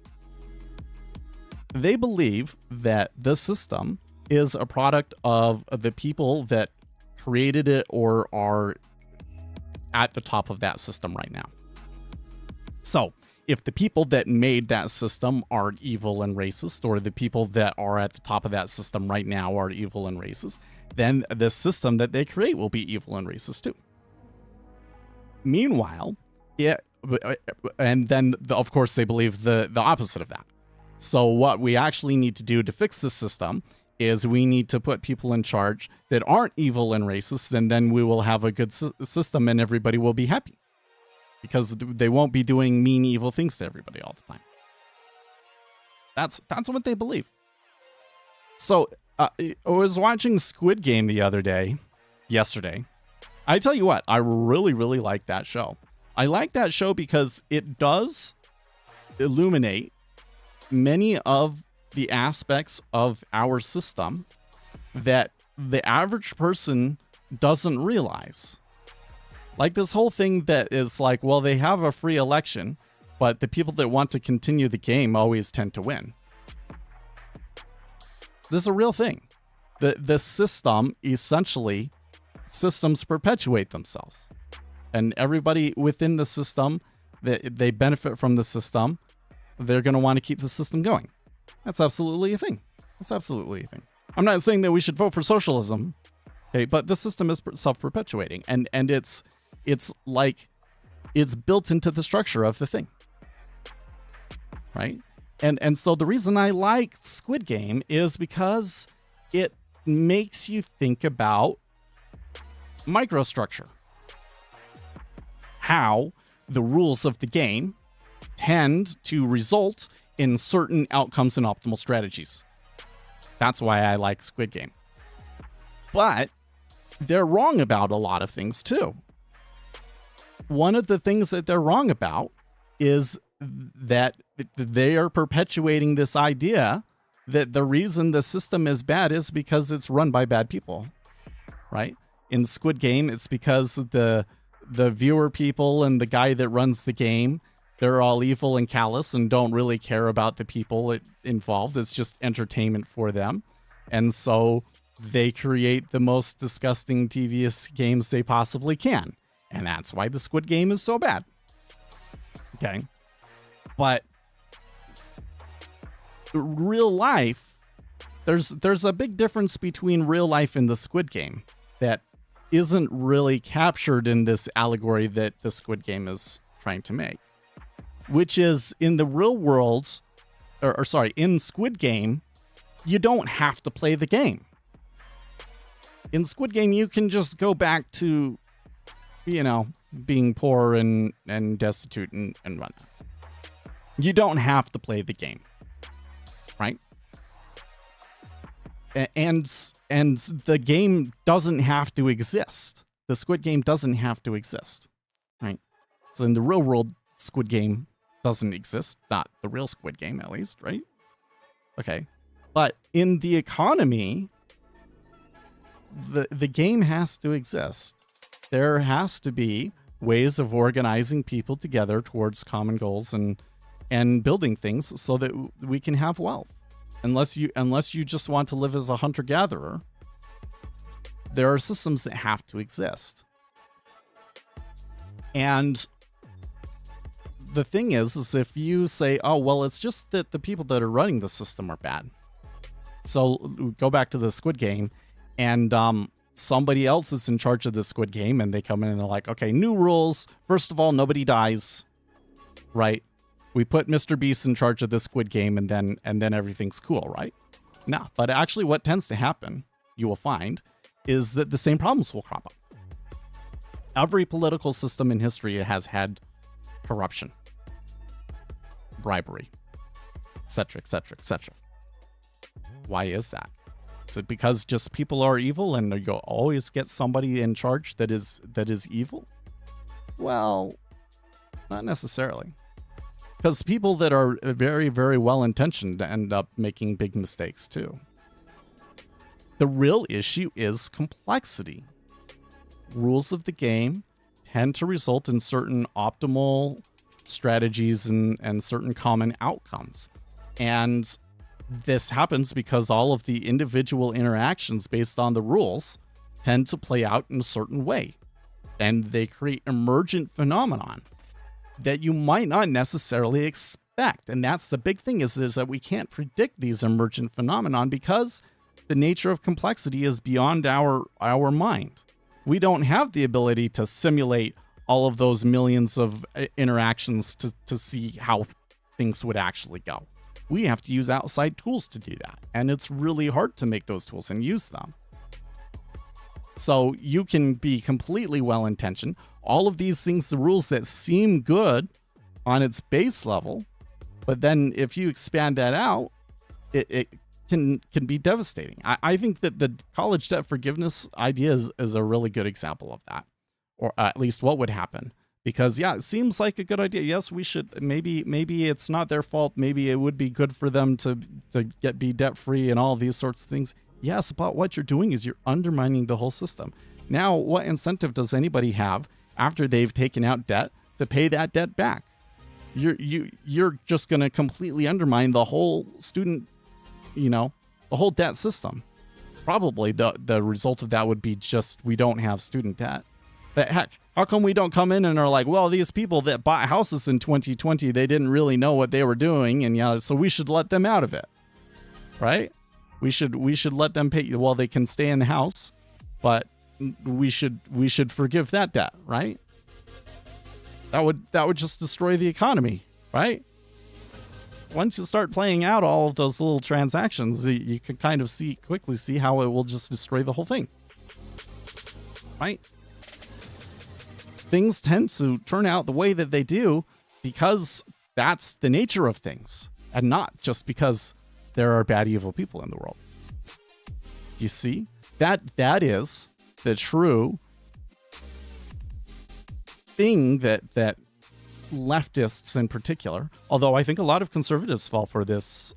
They believe that the system is a product of the people that created it or are at the top of that system right now. So, if the people that made that system are evil and racist, or the people that are at the top of that system right now are evil and racist, then the system that they create will be evil and racist too. Meanwhile, and then of course they believe the opposite of that. So what we actually need to do to fix the system is we need to put people in charge that aren't evil and racist, and then we will have a good system and everybody will be happy. Because they won't be doing mean, evil things to everybody all the time. That's what they believe. So, I was watching Squid Game yesterday. I tell you what, I really, really like that show. I like that show because it does illuminate many of the aspects of our system that the average person doesn't realize. Like this whole thing that is like, well, they have a free election, but the people that want to continue the game always tend to win. This is a real thing. The system, essentially, systems perpetuate themselves. And everybody within the system, they benefit from the system, they're going to want to keep the system going. That's absolutely a thing. That's absolutely a thing. I'm not saying that we should vote for socialism, okay, but the system is self-perpetuating. And it's like, it's built into the structure of the thing, right? And so the reason I like Squid Game is because it makes you think about microstructure. How the rules of the game tend to result in certain outcomes and optimal strategies. That's why I like Squid Game. But they're wrong about a lot of things too. One of the things that they're wrong about is that they are perpetuating this idea that the reason the system is bad is because it's run by bad people, right? In Squid Game, it's because the viewer people and the guy that runs the game, they're all evil and callous and don't really care about the people involved. It's just entertainment for them. And so they create the most disgusting, devious games they possibly can. And that's why the Squid Game is so bad. Okay. But real life, there's a big difference between real life and the Squid Game that isn't really captured in this allegory that the Squid Game is trying to make. Which is, in the real world, in Squid Game, you don't have to play the game. In Squid Game, you can just go back to, being poor and destitute and whatnot. You don't have to play the game, right? And the game doesn't have to exist. The Squid Game doesn't have to exist, right? So in the real world, Squid Game doesn't exist. Not the real Squid Game, at least, right? Okay. But in the economy, the game has to exist. There has to be ways of organizing people together towards common goals and building things so that we can have wealth. Unless you just want to live as a hunter-gatherer, there are systems that have to exist. And the thing is if you say, oh, well, it's just that the people that are running the system are bad. So go back to the Squid Game, and somebody else is in charge of the Squid Game, and they come in and they're like, okay, new rules. First of all, nobody dies, right? We put Mr. Beast in charge of the Squid Game, and then everything's cool, right? No, but actually what tends to happen, you will find, is that the same problems will crop up. Every political system in history has had corruption, bribery, etc., etc., etc. Why is that? Is it because just people are evil and you'll always get somebody in charge that is evil? Well, not necessarily. Because people that are very, very well-intentioned end up making big mistakes too. The real issue is complexity. Rules of the game tend to result in certain optimal strategies and certain common outcomes. And this happens because all of the individual interactions based on the rules tend to play out in a certain way. And they create emergent phenomenon that you might not necessarily expect. And that's the big thing is that we can't predict these emergent phenomenon because the nature of complexity is beyond our mind. We don't have the ability to simulate all of those millions of interactions to see how things would actually go. We have to use outside tools to do that. And it's really hard to make those tools and use them. So you can be completely well-intentioned. All of these things, the rules that seem good on its base level, but then if you expand that out, it can be devastating. I think that the college debt forgiveness idea is a really good example of that, or at least what would happen. Because yeah, it seems like a good idea. Yes, we should. Maybe it's not their fault. Maybe it would be good for them to be debt free and all these sorts of things. Yes, but what you're doing is you're undermining the whole system. Now, what incentive does anybody have after they've taken out debt to pay that debt back? You're just going to completely undermine the whole student, the whole debt system. Probably the result of that would be just we don't have student debt. But heck, how come we don't come in and are like, well, these people that bought houses in 2020, they didn't really know what they were doing, and so we should let them out of it, right? We should let them pay. Well, they can stay in the house, but we should forgive that debt, right? That would just destroy the economy, right? Once you start playing out all of those little transactions, you can kind of quickly see how it will just destroy the whole thing, right? Things tend to turn out the way that they do because that's the nature of things, and not just because there are bad, evil people in the world. You see? That is the true thing that leftists in particular, although I think a lot of conservatives fall for this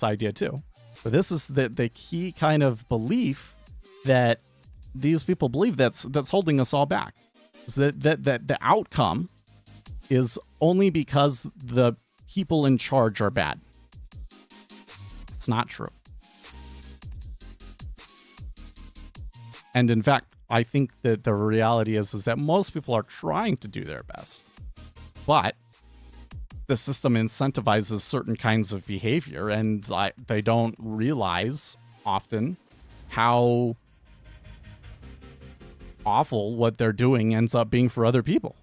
idea too. But this is the key kind of belief that these people believe that's holding us all back. Is that the outcome is only because the people in charge are bad. It's not true. And in fact, I think that the reality is that most people are trying to do their best. But the system incentivizes certain kinds of behavior, and they don't realize often how awful what they're doing ends up being for other people.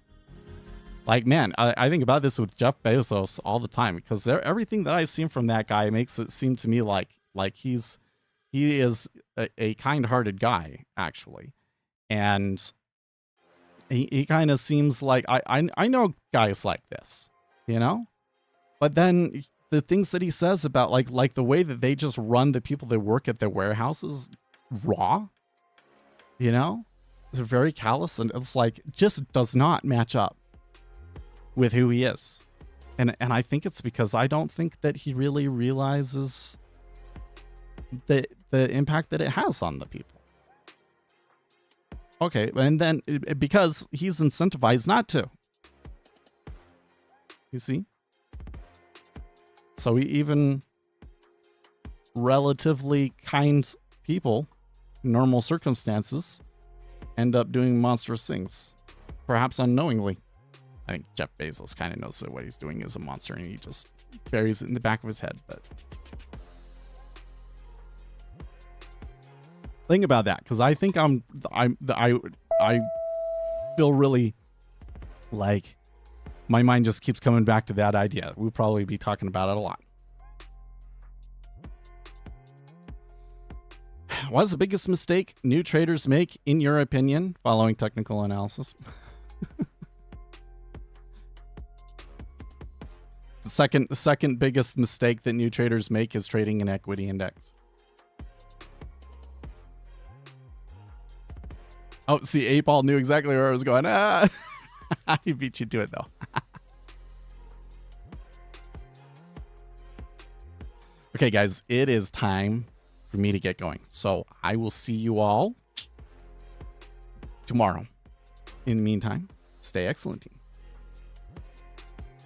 Like, man, I think about this with Jeff Bezos all the time, because everything that I've seen from that guy makes it seem to me like he is a kind-hearted guy, actually. And he kind of seems like, I know guys like this, But then the things that he says about like the way that they just run the people that work at their warehouses raw, They're very callous, and it's like just does not match up with who he is. And I think it's because I don't think that he really realizes the impact that it has on the people. Okay, and then because he's incentivized not to. You see? So even relatively kind people, normal circumstances, end up doing monstrous things, perhaps unknowingly. I think Jeff Bezos kind of knows that what he's doing is a monster, and he just buries it in the back of his head. But think about that, because I think I feel really like my mind just keeps coming back to that idea. We'll probably be talking about it a lot. What's the biggest mistake new traders make, in your opinion, following technical analysis? The second biggest mistake that new traders make is trading an equity index. Oh, see, 8Ball knew exactly where I was going. I beat you to it, though. Okay, guys, it is time for me to get going. So I will see you all tomorrow. In the meantime, stay excellent, team.